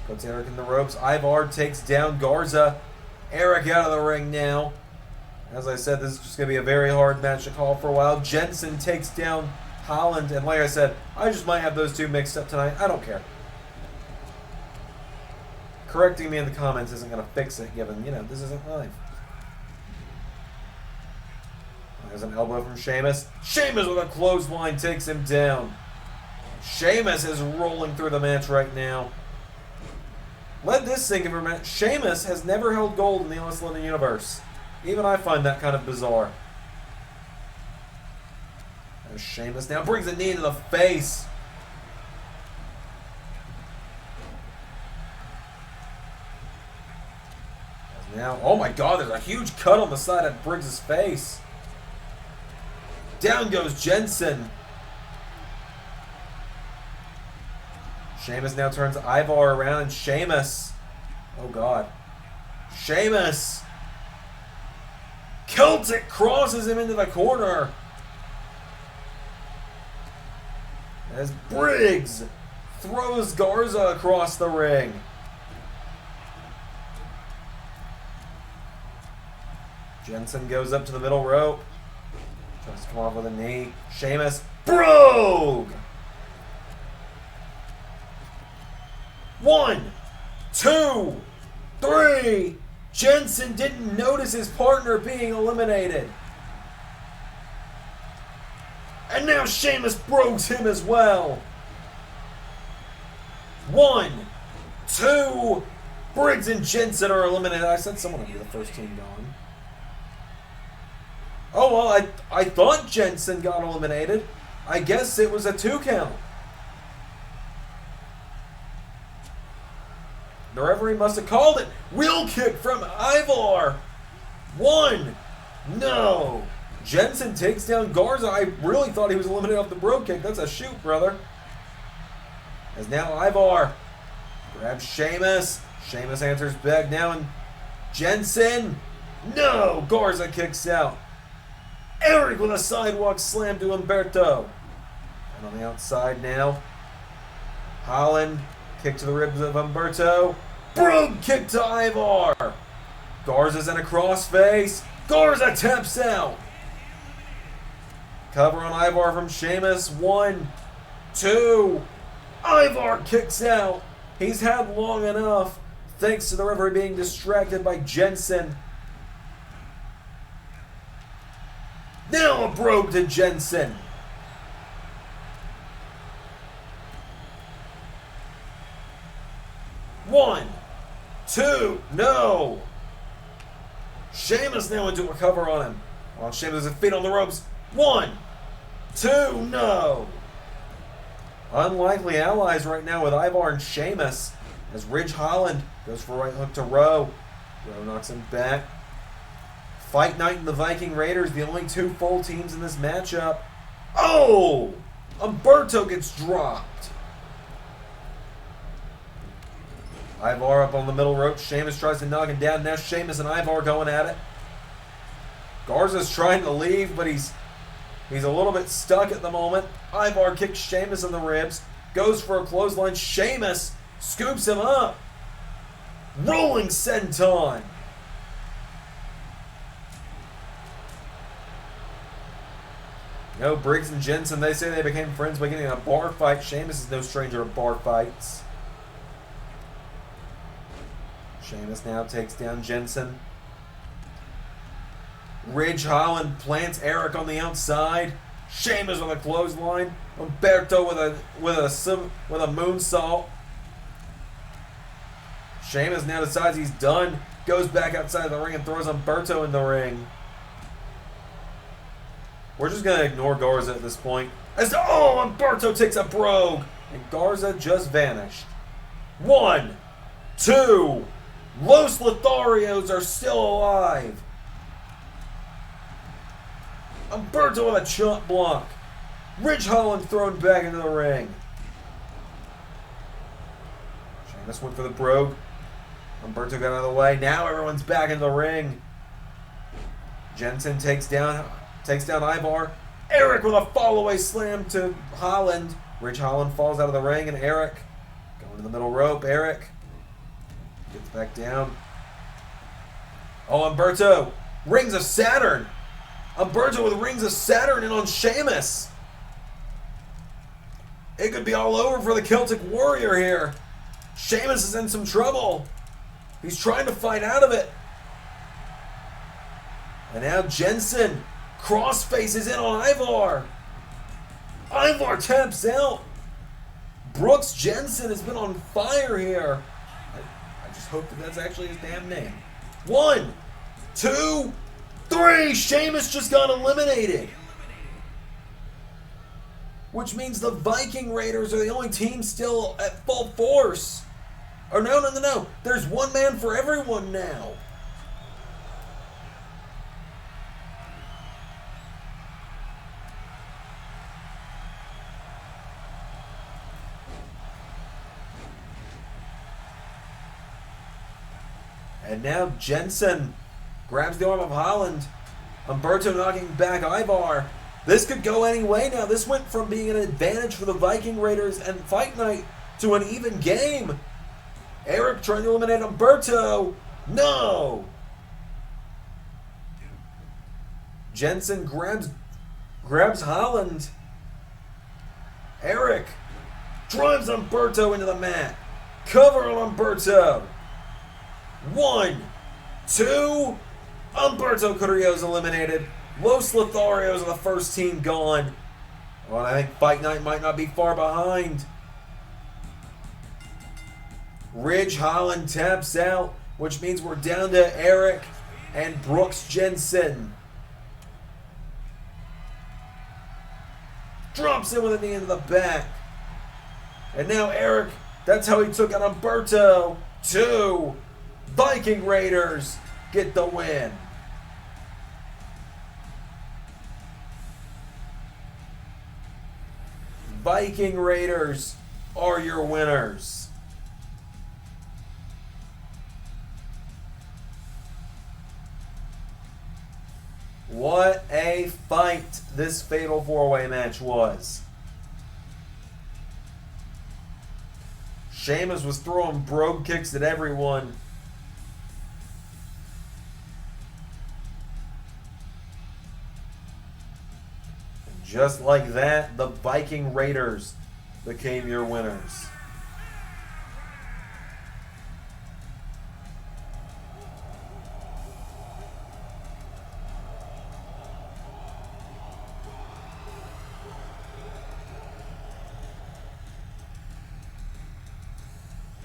puts Eric in the ropes. Ivar takes down Garza. Eric out of the ring now. As I said, this is just going to be a very hard match to call for a while. Jensen takes down Holland, and like I said, I just might have those two mixed up tonight. I don't care. Correcting me in the comments isn't going to fix it, given, this isn't live. There's an elbow from Sheamus. Sheamus with a clothesline takes him down. Sheamus is rolling through the match right now. Let this sink in for a minute. Sheamus has never held gold in the LS11 Universe. Even I find that kind of bizarre. There's Sheamus now brings a knee to the face. Now, oh my God, there's a huge cut on the side of Briggs' face. Down goes Jensen. Sheamus now turns Ivar around, and Sheamus. Oh God. Sheamus. Celtic crosses him into the corner. As Briggs throws Garza across the ring. Jensen goes up to the middle rope. Tries to come off with a knee. Sheamus. Brogue! 1, 2, 3. Jensen didn't notice his partner being eliminated. And now Sheamus brogues him as well. 1, 2. Briggs and Jensen are eliminated. I said someone would be the first team gone. Oh, well, I thought Jensen got eliminated. I guess it was a 2 count. The referee must have called it. Wheel kick from Ivar. 1. No. Jensen takes down Garza. I really thought he was eliminated off the brogue kick. That's a shoot, brother. As now Ivar grabs Sheamus. Sheamus answers back now, and Jensen. No. Garza kicks out. Eric with a sidewalk slam to Humberto. And on the outside now, Holland. Kick to the ribs of Humberto. Brogue kick to Ivar. Garza's in a crossface. Garza taps out. Cover on Ivar from Sheamus. 1, 2. Ivar kicks out. He's had long enough, thanks to the referee being distracted by Jensen. Now a brogue to Jensen. 1, 2, no. Sheamus now into a cover on him. While Sheamus has his feet on the ropes. 1, 2, no. Unlikely allies right now with Ivar and Sheamus. As Ridge Holland goes for a right hook to Rowe. Rowe knocks him back. Fight Night and the Viking Raiders, the only 2 full teams in this matchup. Oh! Humberto gets dropped. Ivar up on the middle rope. Sheamus tries to knock him down. Now Sheamus and Ivar going at it. Garza's trying to leave, but he's a little bit stuck at the moment. Ivar kicks Sheamus in the ribs. Goes for a clothesline. Sheamus scoops him up. Rolling senton. No, Briggs and Jensen, they say they became friends by getting in a bar fight. Sheamus is no stranger to bar fights. Sheamus now takes down Jensen. Ridge Holland plants Eric on the outside. Sheamus with a clothesline. Humberto with a moonsault. Sheamus now decides he's done. Goes back outside the ring and throws Humberto in the ring. We're just going to ignore Garza at this point. Humberto takes a brogue. And Garza just vanished. 1, 2. Los Lotharios are still alive. Umberto with a chop block. Ridge Holland thrown back into the ring. Sheamus went for the brogue. Umberto got out of the way. Now everyone's back in the ring. Jensen takes down Ivar. Eric with a fall-away slam to Holland. Ridge Holland falls out of the ring, and Eric going to the middle rope. Eric gets back down. Oh, Umberto. Rings of Saturn. Umberto with Rings of Saturn in on Sheamus. It could be all over for the Celtic Warrior here. Sheamus is in some trouble. He's trying to fight out of it. And now Jensen. Crossface is in on Ivar. Ivar taps out. Brooks Jensen has been on fire here. I just hope that that's actually his damn name. 1, 2, 3. Sheamus just got eliminated. Which means the Viking Raiders are the only team still at full force. Or no. There's one man for everyone now. And now Jensen grabs the arm of Holland. Umberto knocking back Ivar. This could go any way now. This went from being an advantage for the Viking Raiders and Fight Night to an even game. Eric trying to eliminate Umberto. No! Jensen grabs Holland. Eric drives Umberto into the mat. Cover on Umberto. 1, 2. Umberto Carrillo's eliminated. Los Lotharios are the first team gone. Well, I think Fight Night might not be far behind. Ridge Holland taps out, which means we're down to Eric and Brooks Jensen. Drops in with a knee into the back. And now Eric, that's how he took out Umberto. 2. Viking Raiders get the win. Viking Raiders are your winners. What a fight this Fatal 4-Way match was. Sheamus was throwing brogue kicks at everyone. Just like that, the Viking Raiders became your winners.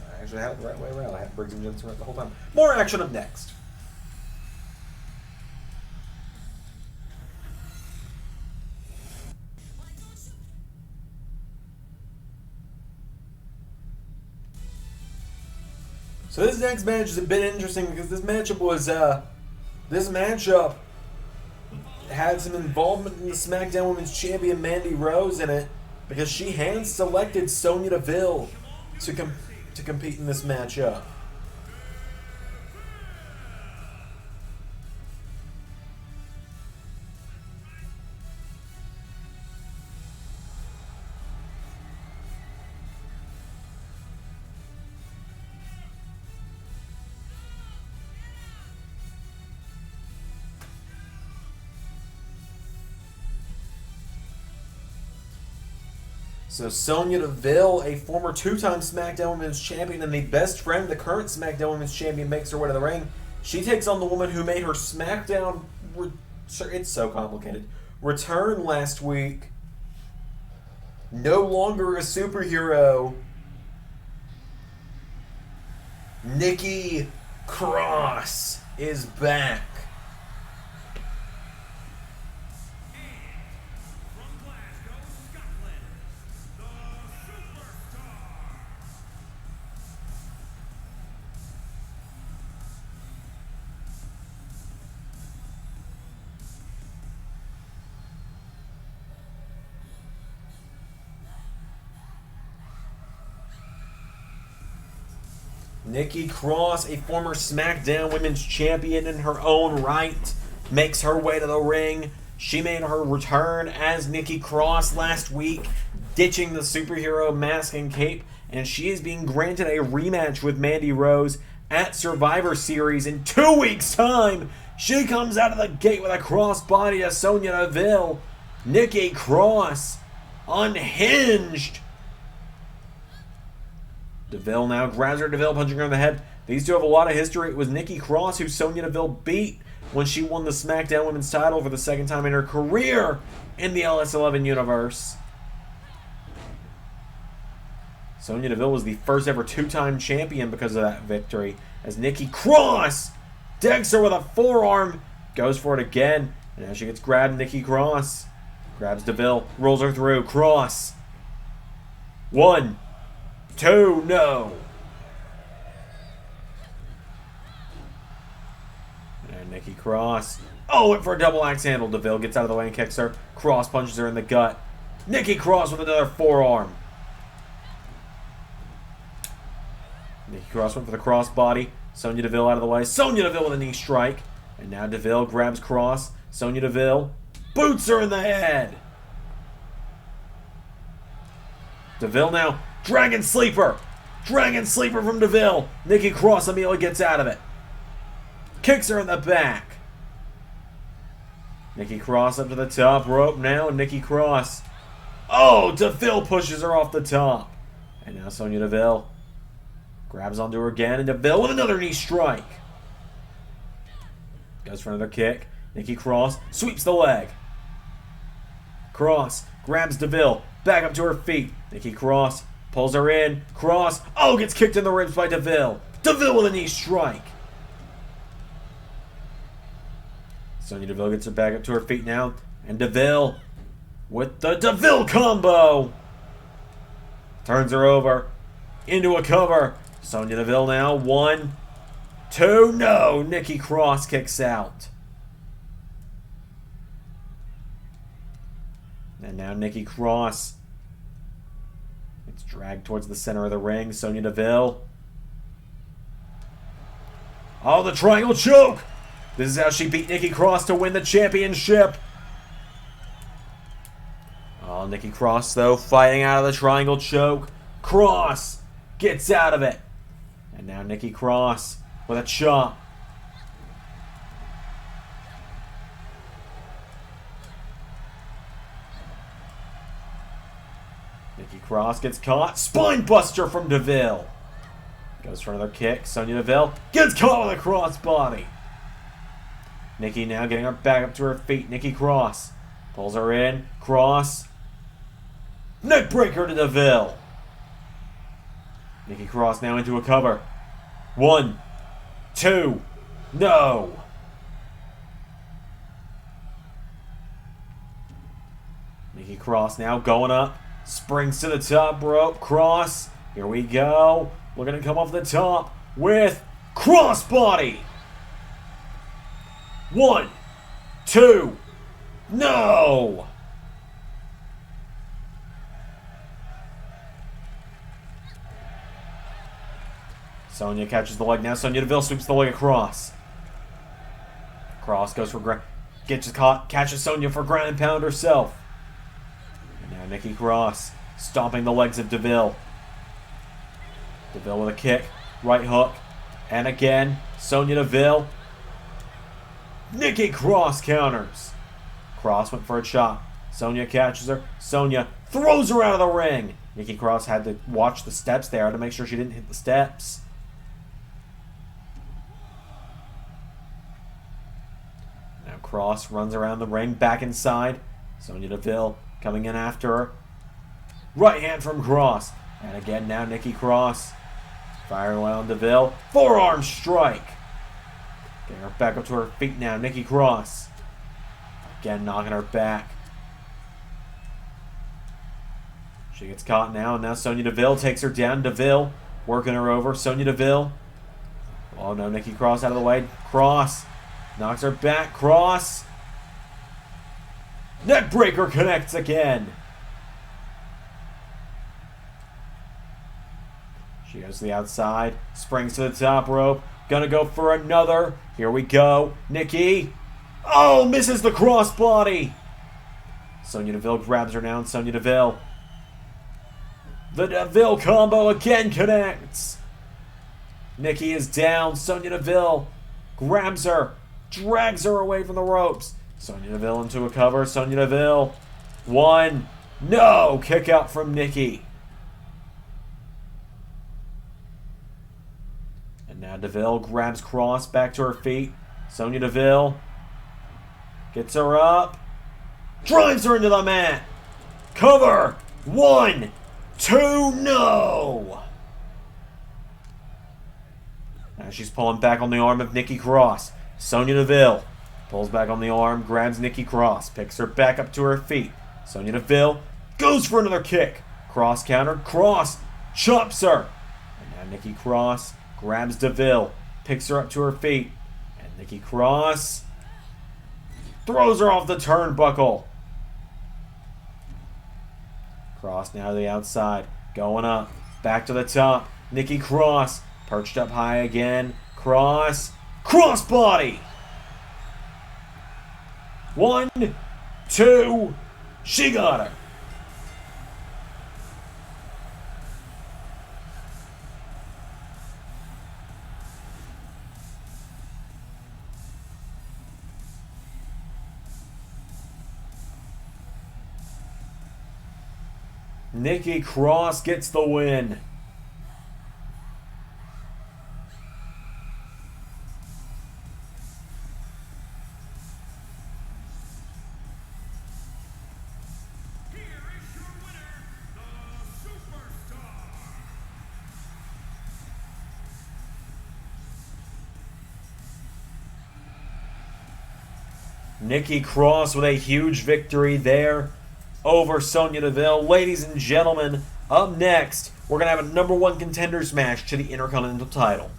I actually had it the right way around. I had Briggs and Jensen right the whole time. More action up next. So this next match is a bit interesting because this matchup had some involvement in the SmackDown Women's Champion Mandy Rose in it because she hand-selected Sonya Deville to compete in this matchup. So Sonya Deville, a former 2-time SmackDown Women's Champion and the best friend of the current SmackDown Women's Champion, makes her way to the ring. She takes on the woman who made her SmackDown... It's so complicated. Return last week. No longer a superhero. Nikki Cross is back. Nikki Cross, a former SmackDown Women's Champion in her own right, makes her way to the ring. She made her return as Nikki Cross last week, ditching the superhero mask and cape, and she is being granted a rematch with Mandy Rose at Survivor Series in 2 weeks' time. She comes out of the gate with a crossbody to Sonya Deville. Nikki Cross, unhinged. Deville now grabs her. Deville punching her in the head. These two have a lot of history. It was Nikki Cross who Sonya Deville beat when she won the SmackDown Women's title for the second time in her career in the LS11 Universe. Sonya Deville was the first ever two-time champion because of that victory, as Nikki Cross decks her with a forearm, goes for it again, and now she gets grabbed. Nikki Cross grabs Deville, rolls her through. Cross. 1, 2, no. And Nikki Cross. Oh, went for a double axe handle. Deville gets out of the way and kicks her. Cross punches her in the gut. Nikki Cross with another forearm. Nikki Cross went for the crossbody. Sonya Deville out of the way. Sonya Deville with a knee strike. And now Deville grabs Cross. Sonya Deville boots her in the head. Deville now. Dragon Sleeper. Dragon Sleeper from Deville. Nikki Cross immediately gets out of it. Kicks her in the back. Nikki Cross up to the top rope now. And Nikki Cross. Oh, Deville pushes her off the top. And now Sonya Deville grabs onto her again, and Deville with another knee strike. Goes for another kick. Nikki Cross sweeps the leg. Cross grabs Deville, back up to her feet. Nikki Cross pulls her in. Cross, oh, gets kicked in the ribs by Deville. Deville with a knee strike. Sonya Deville gets her back up to her feet now, and Deville with the Deville combo. Turns her over into a cover. Sonya Deville now. 1, 2, no. Nikki Cross kicks out. And now Nikki Cross gets dragged towards the center of the ring. Sonya Deville. Oh, the triangle choke. This is how she beat Nikki Cross to win the championship. Oh, Nikki Cross, though, fighting out of the triangle choke. Cross gets out of it. And now Nikki Cross with a chop. Nikki Cross gets caught. Spine buster from Deville. Goes for another kick. Sonya Deville gets caught with a crossbody. Nikki now getting her back up to her feet. Nikki Cross pulls her in. Cross. Neckbreaker to Deville. Nikki Cross now into a cover. 1, 2, no. Nikki Cross now going up. Springs to the top rope. Cross. Here we go. We're going to come off the top with crossbody. 1, 2, no. Sonya catches the leg now. Sonya Deville sweeps the leg across. Cross goes for gets caught, catches Sonya for ground and pound herself. And now Nikki Cross stomping the legs of Deville. Deville with a kick, right hook, and again Sonya Deville. Nikki Cross counters. Cross went for a chop. Sonya catches her. Sonya throws her out of the ring. Nikki Cross had to watch the steps there to make sure she didn't hit the steps. Cross runs around the ring, back inside. Sonya Deville coming in after her. Right hand from Cross. And again now Nikki Cross firing away on Deville. Forearm strike. Getting her back up to her feet now. Nikki Cross. Again knocking her back. She gets caught now, and now Sonya Deville takes her down. Deville working her over. Sonya Deville. Oh no, Nikki Cross out of the way. Cross knocks her back. Cross. Neckbreaker connects again. She goes to the outside. Springs to the top rope. Gonna go for another. Here we go. Nikki. Oh, misses the crossbody. Sonya Deville grabs her down. Sonya Deville. The Deville combo again connects. Nikki is down. Sonya Deville grabs her. Drags her away from the ropes. Sonya Deville into a cover. Sonya Deville. One. No! Kick out from Nikki. And now Deville grabs Cross back to her feet. Sonya Deville gets her up. Drives her into the mat. Cover. 1, 2, no! Now she's pulling back on the arm of Nikki Cross. Sonya Deville pulls back on the arm, grabs Nikki Cross, picks her back up to her feet. Sonya Deville goes for another kick. Cross countered. Cross chops her. And now Nikki Cross grabs Deville, picks her up to her feet. And Nikki Cross throws her off the turnbuckle. Cross now to the outside. Going up. Back to the top. Nikki Cross perched up high again. Cross. Crossbody. 1, 2. She got her. Nikki Cross gets the win. Here is your winner, the Superstar. Nikki Cross with a huge victory there over Sonya Deville. Ladies and gentlemen, up next, we're going to have a #1 contenders match to the Intercontinental title.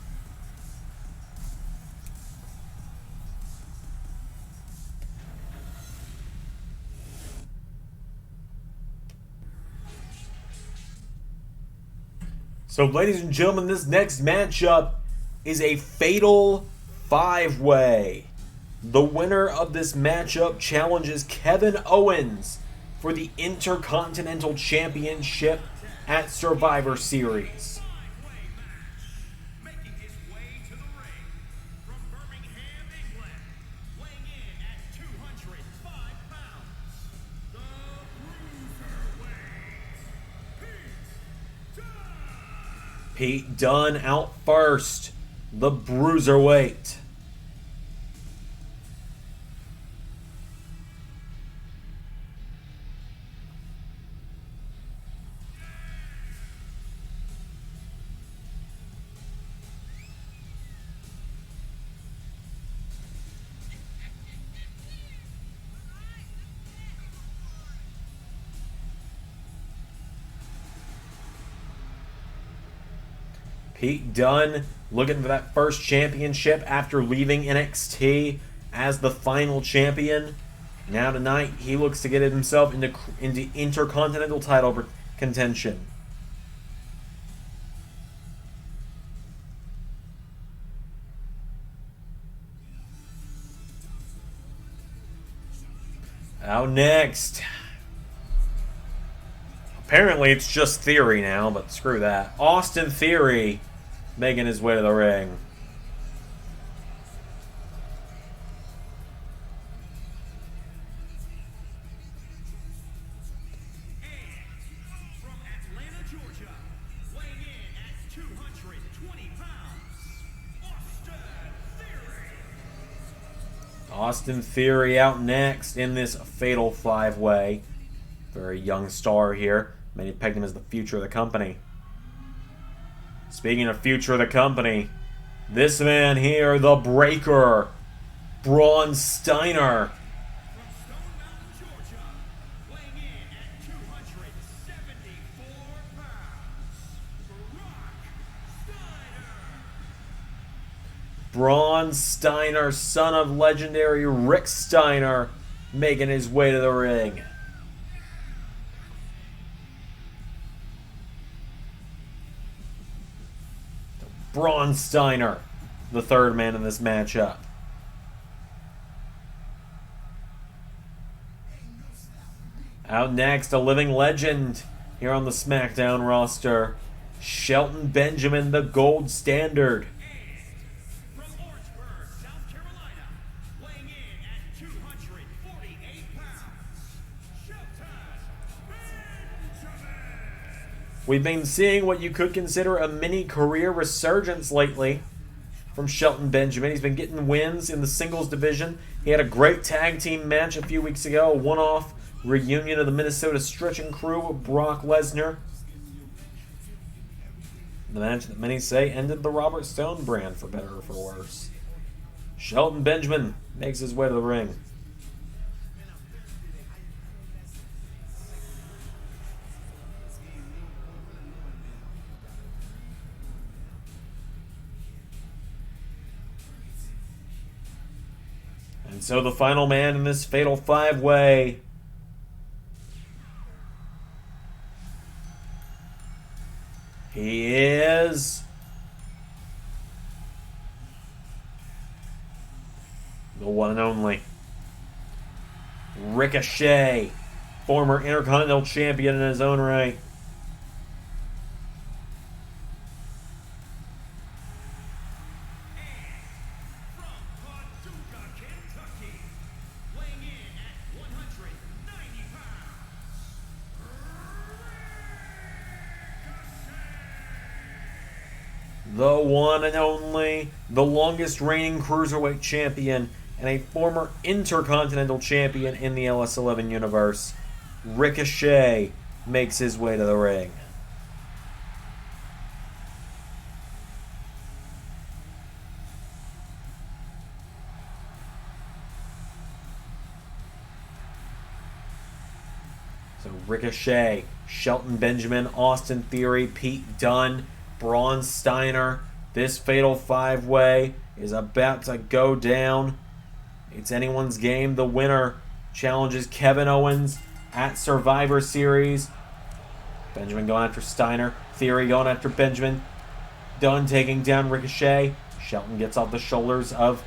So, ladies and gentlemen, this next matchup is a fatal 5-way. The winner of this matchup challenges Kevin Owens for the Intercontinental Championship at Survivor Series. Five-way match. Making his way to the ring from Birmingham, England, weighing in at 205 pounds, the Cruiserweight, Pete Dunne out first, the Bruiserweight. Pete Dunne looking for that first championship after leaving NXT as the final champion. Now tonight, he looks to get himself into Intercontinental title contention. Out next. Apparently it's just Theory now, but screw that. Austin Theory making his way to the ring. and from Atlanta, Georgia, weighing in at 220 pounds, Austin Theory. Austin Theory out next in this fatal 5-way. Very young star here. Many pegged him as the future of the company. Speaking of future of the company, this man here, the Breaker, Braun Steiner. From Stone Mountain, Georgia, weighing in at 274 pounds, Braun Braun Steiner. Steiner, son of legendary Rick Steiner, making his way to the ring. Braun Steiner, the third man in this matchup. Out next, a living legend here on the Smackdown roster, Shelton Benjamin, the gold standard. From Orangeburg, South Carolina, weighing in at 248 pounds, Shelton Benjamin. We've been seeing what you could consider a mini career resurgence lately from Shelton Benjamin. He's been getting wins in the singles division. He had a great tag team match a few weeks ago, a one-off reunion of the Minnesota Stretching Crew with Brock Lesnar. The match that many say ended the Robert Stone brand, for better or for worse. Shelton Benjamin makes his way to the ring. And so the final man in this fatal five-way, he is the one and only Ricochet, former Intercontinental Champion in his own right. From Paducah, Kentucky, weighing in at 190 pounds, The one and only, the longest reigning Cruiserweight champion, and a former Intercontinental Champion in the LS11 Universe, Ricochet makes his way to the ring. So Ricochet, Shelton Benjamin, Austin Theory, Pete Dunne, Braun Steiner. This fatal five-way is about to go down. It's anyone's game. The winner challenges Kevin Owens at Survivor Series. Benjamin going after Steiner. Theory going after Benjamin. Dunne taking down Ricochet. Shelton gets off the shoulders of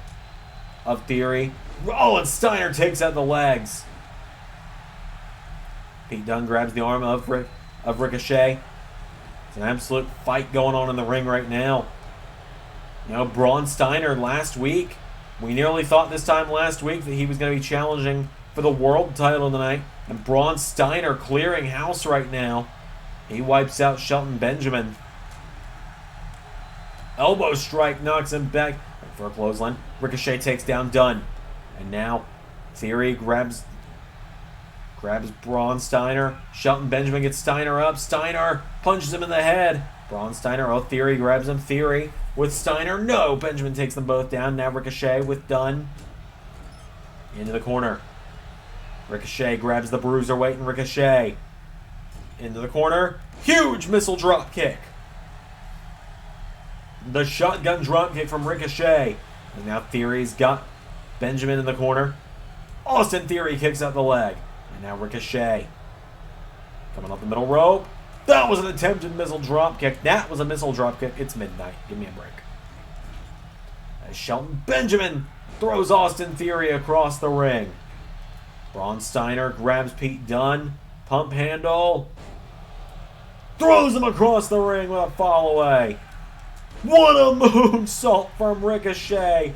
Theory. Oh, and Steiner takes out the legs. Pete Dunne grabs the arm of Ricochet. It's an absolute fight going on in the ring right now. You know, Braun Steiner last week, we nearly thought this time last week that he was going to be challenging for the world title tonight. And Braun Steiner clearing house right now. He wipes out Shelton Benjamin. Elbow strike knocks him back for a clothesline. Ricochet takes down Dunne. And now Theory grabs Braun Steiner. Shelton Benjamin gets Steiner up. Steiner punches him in the head. Braun Steiner, Theory grabs him. Theory with Steiner. No, Benjamin takes them both down. Now Ricochet with Dunne. Into the corner. Ricochet grabs the Bruiserweight and Ricochet. Into the corner. Huge missile drop kick. The shotgun drop kick from Ricochet. And now Theory's got Benjamin in the corner. Austin Theory kicks out the leg. And now Ricochet. Coming up the middle rope. That was an attempted missile drop kick. That was a missile drop kick. It's midnight. Give me a break. As Shelton Benjamin throws Austin Theory across the ring. Braun Steiner grabs Pete Dunne. Pump handle. Throws him across the ring with a fall away. What a moonsault from Ricochet.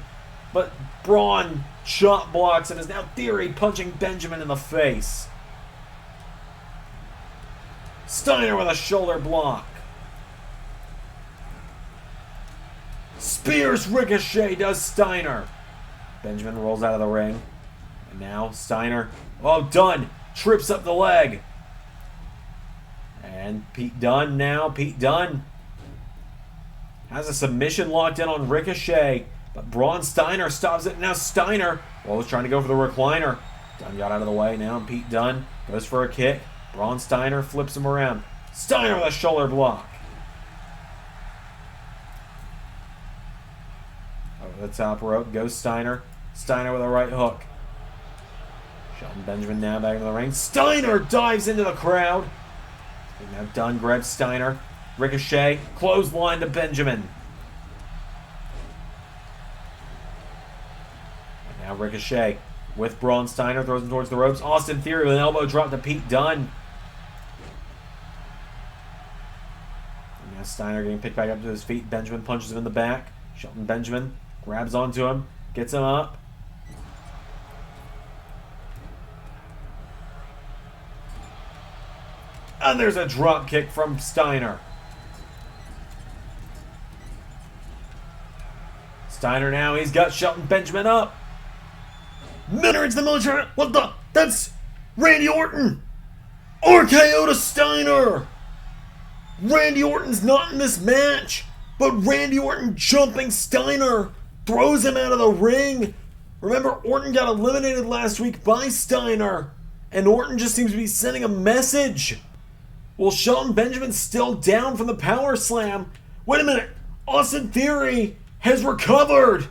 But Braun chop blocks and is now Theory punching Benjamin in the face. Steiner with a shoulder block. Spears Ricochet does Steiner. Benjamin rolls out of the ring. And now Steiner, Dunne trips up the leg. And Pete Dunne now. Pete Dunne has a submission locked in on Ricochet. But Braun Steiner stops it. Now Steiner was trying to go for the recliner. Dunne got out of the way now. And Pete Dunne goes for a kick. Braun Steiner flips him around. Steiner with a shoulder block. Over the top rope goes Steiner. Steiner with a right hook. Shelton Benjamin now back into the ring. Steiner dives into the crowd. And now Dunne grabs Steiner. Ricochet, clothesline to Benjamin. Now Ricochet with Braun Steiner, throws him towards the ropes. Austin Theory with an elbow drop to Pete Dunne. And now Steiner getting picked back up to his feet. Benjamin punches him in the back. Shelton Benjamin grabs onto him, gets him up. And there's a drop kick from Steiner. Steiner now, he's got Shelton Benjamin up. Minards the military. What the? That's Randy Orton. RKO to Steiner. Randy Orton's not in this match, but Randy Orton jumping Steiner throws him out of the ring. Remember, Orton got eliminated last week by Steiner, and Orton just seems to be sending a message. Well, Shelton Benjamin's still down from the power slam. Wait a minute. Austin Theory has recovered.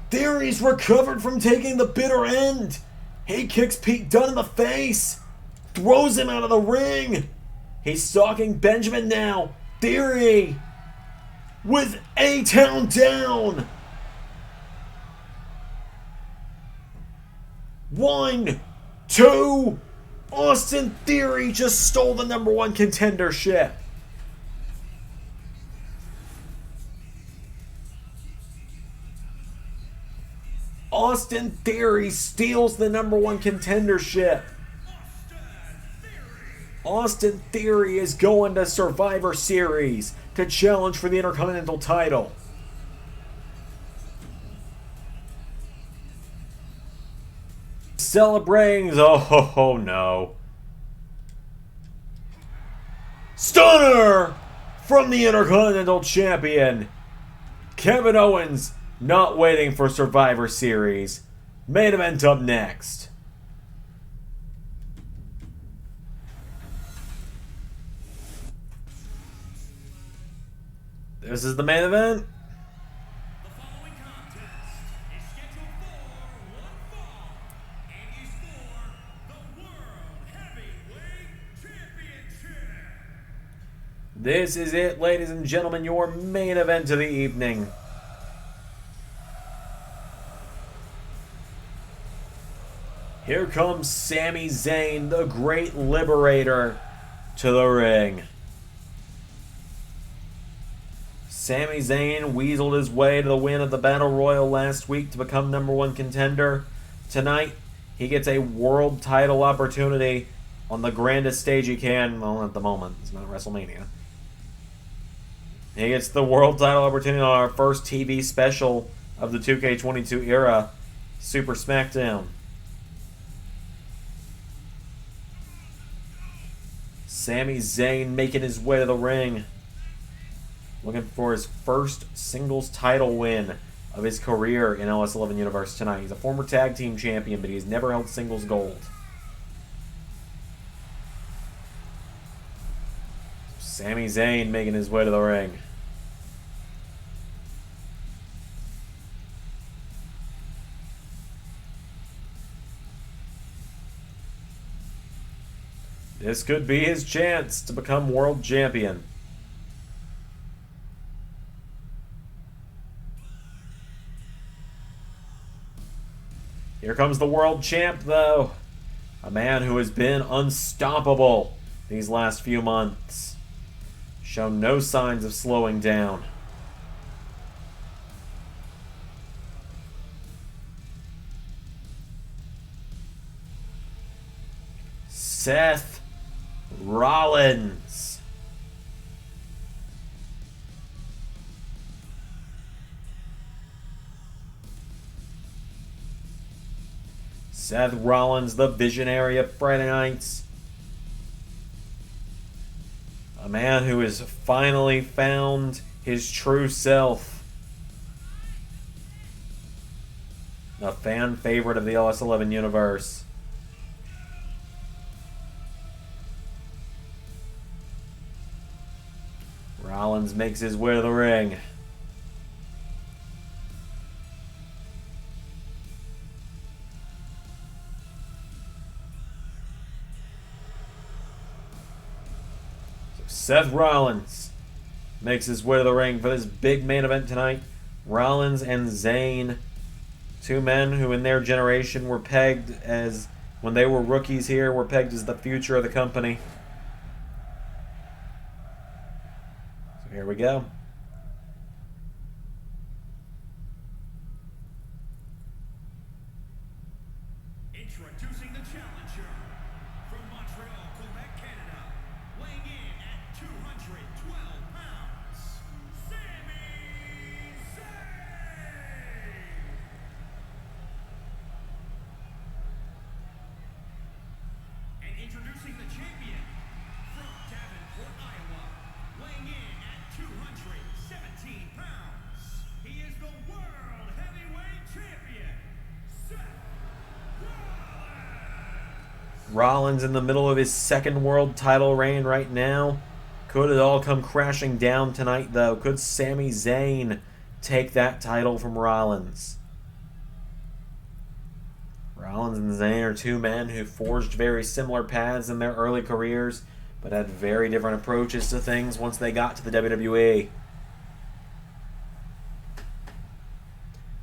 Theory's recovered from taking the bitter end. He kicks Pete Dunne in the face. Throws him out of the ring. He's stalking Benjamin now. Theory with A-Town down. 1, 2. Austin Theory just stole the #1 contendership. Austin Theory steals the #1 contendership. Austin Theory is going to Survivor Series to challenge for the Intercontinental title. Celebrating, oh no. Stunner from the Intercontinental Champion. Kevin Owens not waiting for Survivor Series. Main event up next. This is the main event. The following contest is scheduled for one fall and is for the World Heavyweight Championship. This is it, ladies and gentlemen, your main event of the evening. Here comes Sami Zayn, the Great Liberator, to the ring. Sami Zayn weaseled his way to the win of the Battle Royal last week to become #1 contender. Tonight, he gets a world title opportunity on the grandest stage he can. Well, at the moment, it's not WrestleMania. He gets the world title opportunity on our first TV special of the 2K22 era, Super Smackdown. Sami Zayn making his way to the ring, looking for his first singles title win of his career in LS11 Universe tonight. He's a former tag team champion, but he's never held singles gold. Sami Zayn making his way to the ring. This could be his chance to become world champion. Here comes the world champ, though. A man who has been unstoppable these last few months. Shown no signs of slowing down. Seth Rollins. Seth Rollins, the visionary of Friday nights. A man who has finally found his true self. A fan favorite of the LS11 Universe. Rollins makes his way to the ring. So Seth Rollins makes his way to the ring for this big main event tonight. Rollins and Zayn Two men who in their generation were pegged as, when they were rookies here, were pegged as the future of the company. So here we go. Introducing the challenger from Montreal, Quebec, Canada, weighing in at 212 pounds, Sami Zayn. And introducing the champion from Davenport, Iowa, weighing in at 217 pounds, he is the World Heavyweight Champion, Seth Rollins in the middle of his second world title reign right now. Could it all come crashing down tonight, though? Could Sami Zayn take that title from Rollins? Rollins and Zayn are two men who forged very similar paths in their early careers, but had very different approaches to things once they got to the WWE.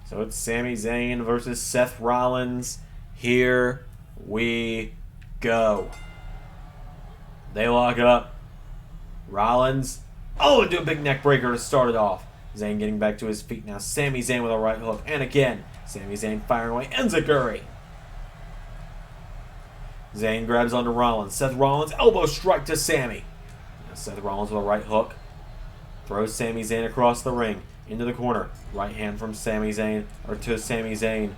So it's Sami Zayn versus Seth Rollins. Here we go. They lock up. Rollins, into a big neck breaker to start it off. Zayn getting back to his feet now. Sami Zayn with a right hook. And again, Sami Zayn firing away. Enziguri. Zayn grabs onto Rollins. Seth Rollins, elbow strike to Sami. Now Seth Rollins with a right hook. Throws Sami Zayn across the ring. Into the corner. Right hand from Sami Zayn, or to Sami Zayn.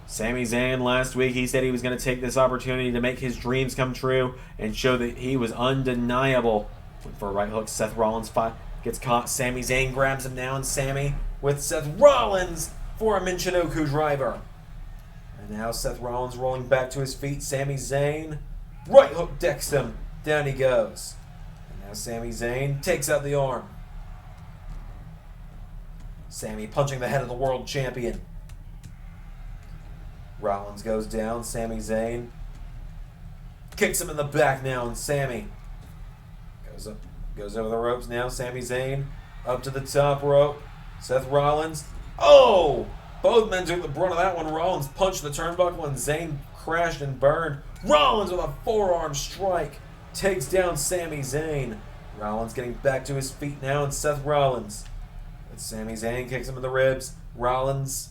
Sami Zayn last week, he said he was going to take this opportunity to make his dreams come true and show that he was undeniable. Went for a right hook. Seth Rollins gets caught. Sami Zayn grabs him down. Sami with Seth Rollins for a Michinoku driver. And now Seth Rollins rolling back to his feet. Sami Zayn, right hook decks him. Down he goes. And now Sami Zayn takes out the arm. Sami punching the head of the world champion. Rollins goes down. Sami Zayn kicks him in the back now, and Sami goes over the ropes now. Sami Zayn up to the top rope. Seth Rollins. Oh! Both men took the brunt of that one. Rollins punched the turnbuckle, and Zayn crashed and burned. Rollins with a forearm strike takes down Sami Zayn. Rollins getting back to his feet now, and Seth Rollins. But Sami Zayn kicks him in the ribs. Rollins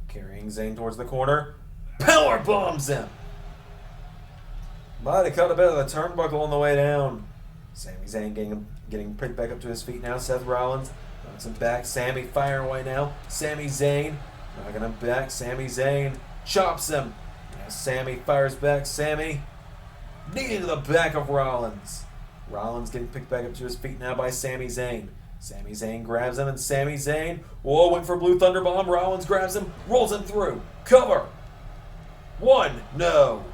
carrying Zayn towards the corner. Power bombs him. Might have cut a bit of the turnbuckle on the way down. Sami Zayn getting picked back up to his feet now. Seth Rollins knocks him back. Sami firing away now. Sami Zayn knocking him back. Sami Zayn chops him. Now Sami fires back. Sami knee to the back of Rollins. Rollins getting picked back up to his feet now by Sami Zayn. Sami Zayn grabs him, and Sami Zayn, went for Blue Thunder Bomb. Rollins grabs him, rolls him through. Cover. One, no.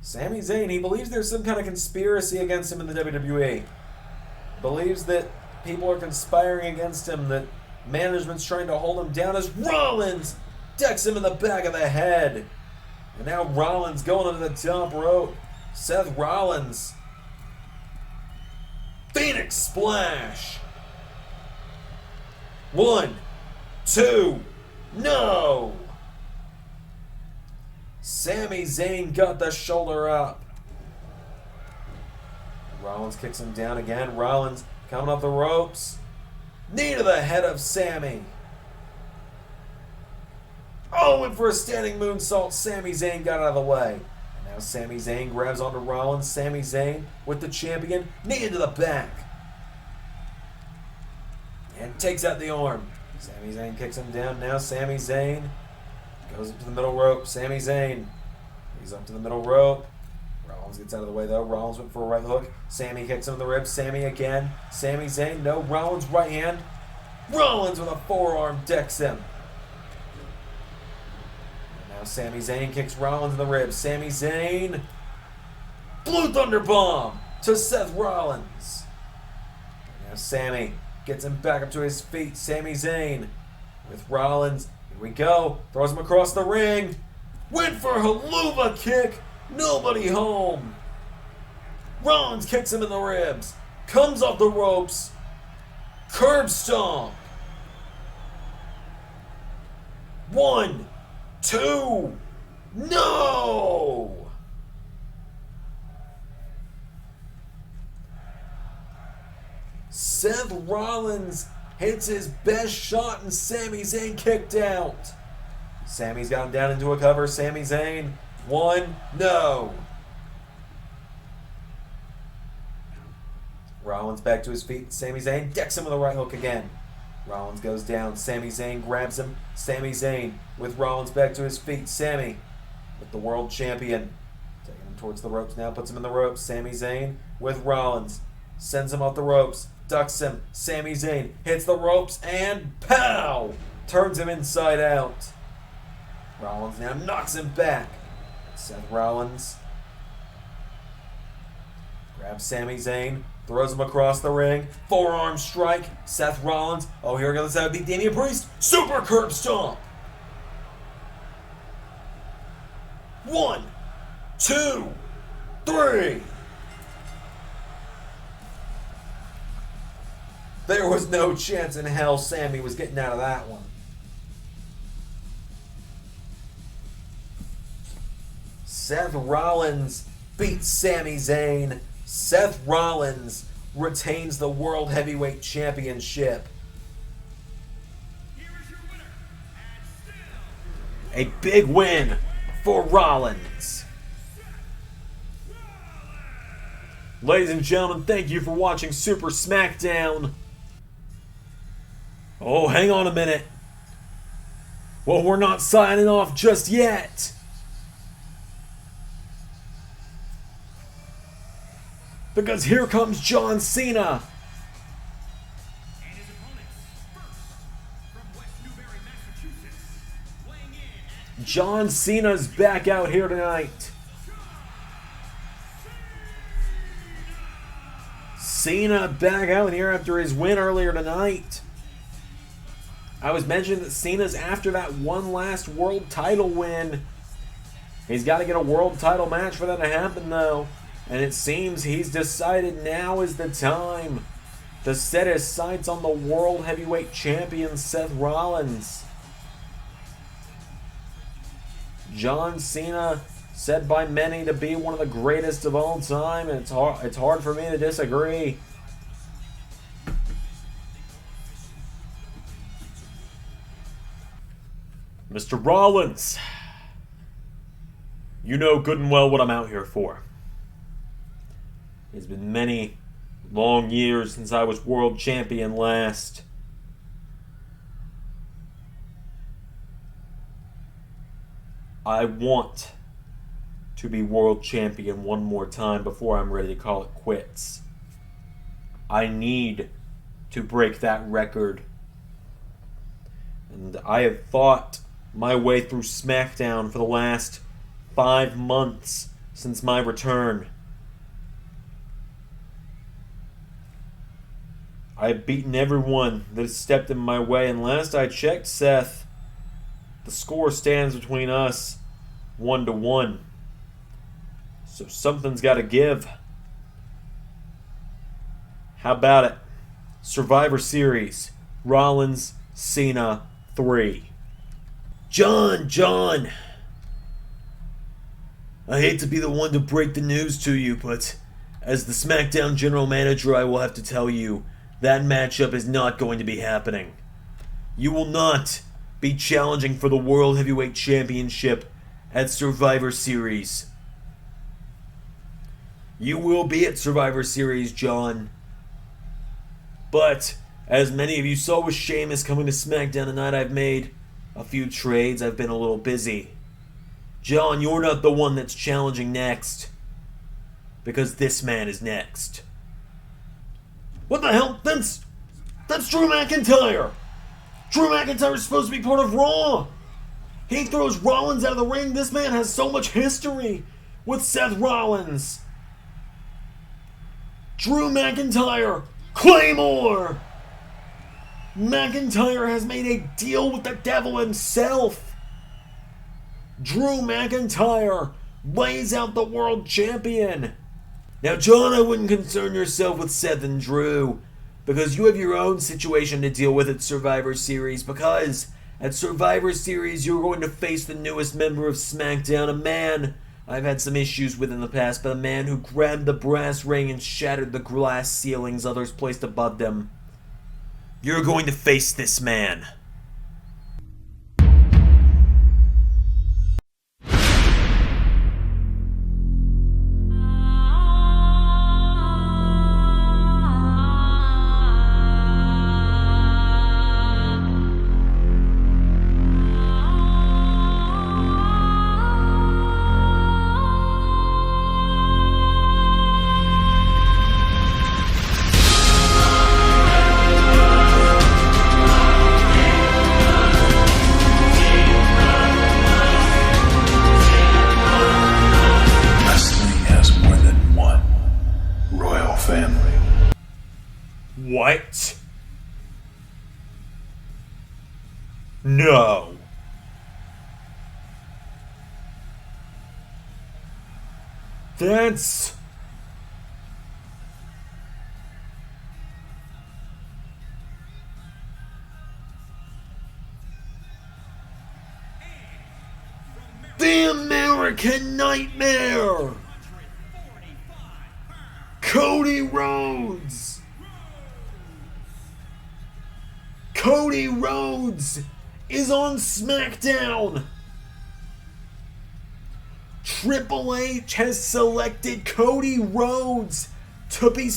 Sami Zayn, he believes there's some kind of conspiracy against him in the WWE. Believes that people are conspiring against him, that management's trying to hold him down as Rollins decks him in the back of the head. And now Rollins going into the top rope. Seth Rollins. Phoenix Splash. 1, 2, no. Sami Zayn got the shoulder up. Rollins kicks him down again. Rollins coming up the ropes. Knee to the head of Sami. Went for a standing moonsault. Sami Zayn got out of the way. Now Sami Zayn grabs onto Rollins. Sami Zayn with the champion. Knee into the back. And takes out the arm. Sami Zayn kicks him down. Now Sami Zayn goes up to the middle rope. Sami Zayn. He's up to the middle rope. Rollins gets out of the way though. Rollins went for a right hook. Sami kicks him in the ribs. Sami again. Sami Zayn. No. Rollins right hand. Rollins with a forearm decks him. Now Sami Zayn kicks Rollins in the ribs. Sami Zayn. Blue Thunder Bomb to Seth Rollins. Now Sami gets him back up to his feet. Sami Zayn with Rollins. Here we go. Throws him across the ring. Went for a haluva kick. Nobody home. Rollins kicks him in the ribs. comes off the ropes, curb stomp. 1, 2, no! Seth Rollins hits his best shot and Sami Zayn kicked out. Sami's got him down into a cover. Sami Zayn, 1, no. Rollins back to his feet. Sami Zayn decks him with a right hook again. Rollins goes down. Sami Zayn grabs him. Sami Zayn with Rollins back to his feet. Sami with the world champion. Taking him towards the ropes now. Puts him in the ropes. Sami Zayn with Rollins. Sends him off the ropes. Ducks him. Sami Zayn hits the ropes and pow! Turns him inside out. Rollins now knocks him back. Seth Rollins grabs Sami Zayn. Throws him across the ring. Forearm strike. Seth Rollins. Oh, here goes that would be Damian Priest. Super curb stomp. 1, 2, 3. There was no chance in hell Sami was getting out of that one. Seth Rollins beats Sami Zayn. Seth Rollins retains the World Heavyweight Championship. Here is your winner, and still A big win for Rollins. Ladies and gentlemen, thank you for watching Super Smackdown. Oh, hang on a minute. Well, we're not signing off just yet. Because here comes John Cena. and his opponents. First, from West Newbury, Massachusetts, weighing in at John Cena's back out here tonight. Cena back out here after his win earlier tonight. I was mentioning that Cena's after that one last world title win. He's got to get a world title match for that to happen though. And it seems he's decided now is the time to set his sights on the World Heavyweight Champion Seth Rollins. John Cena, said by many to be one of the greatest of all time, and it's hard for me to disagree. Mr. Rollins, you know good and well what I'm out here for. It's been many long years since I was world champion last. I want to be world champion one more time before I'm ready to call it quits. I need to break that record. And I have fought my way through Smackdown for the last 5 months since my return. I've beaten everyone that has stepped in my way, and last I checked, Seth, the score stands between us 1-1. So something's got to give. How about it? Survivor Series, Rollins, Cena, 3. John! I hate to be the one to break the news to you, but as the SmackDown general manager, I will have to tell you that matchup is not going to be happening. You will not be challenging for the World Heavyweight Championship at Survivor Series. You will be at Survivor Series, John. But, as many of you saw with Sheamus coming to SmackDown tonight, I've made a few trades. I've been a little busy. John, you're not the one that's challenging next. Because this man is next. What the hell? That's Drew McIntyre! Drew McIntyre's supposed to be part of Raw! He throws Rollins out of the ring. This man has so much history with Seth Rollins. Drew McIntyre! Claymore! McIntyre has made a deal with the devil himself. Drew McIntyre lays out the world champion. Now, John, I wouldn't concern yourself with Seth and Drew, because you have your own situation to deal with at Survivor Series, because at Survivor Series you're going to face the newest member of SmackDown, a man I've had some issues with in the past, but a man who grabbed the brass ring and shattered the glass ceilings others placed above them. You're going to face this man. What? No. That's... the American Nightmare! Cody Rhodes! Cody Rhodes is on SmackDown! Triple H has selected Cody Rhodes to be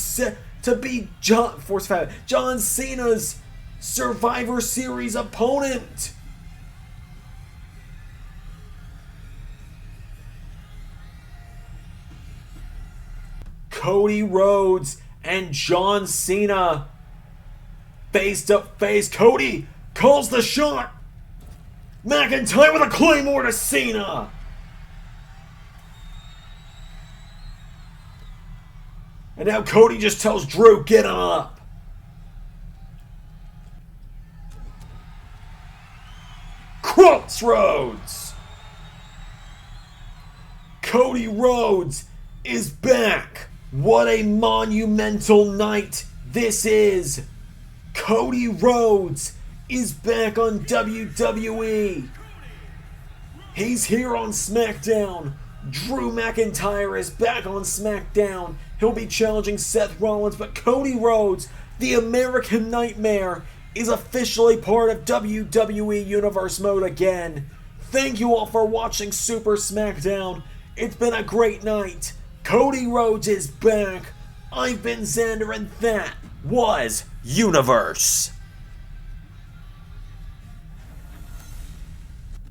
John Cena's Survivor Series opponent. Cody Rhodes and John Cena face to face. Cody calls the shot. McIntyre with a claymore to Cena. And now Cody just tells Drew, get him up. Crossroads. Cody Rhodes is back. What a monumental night this is. Cody Rhodes is back on WWE. He's here on SmackDown. Drew McIntyre is back on SmackDown. He'll be challenging Seth Rollins, but Cody Rhodes, the American Nightmare, is officially part of WWE Universe mode again. Thank you all for watching Super SmackDown. It's been a great night. Cody Rhodes is back. I've been Xander, and that was Universe.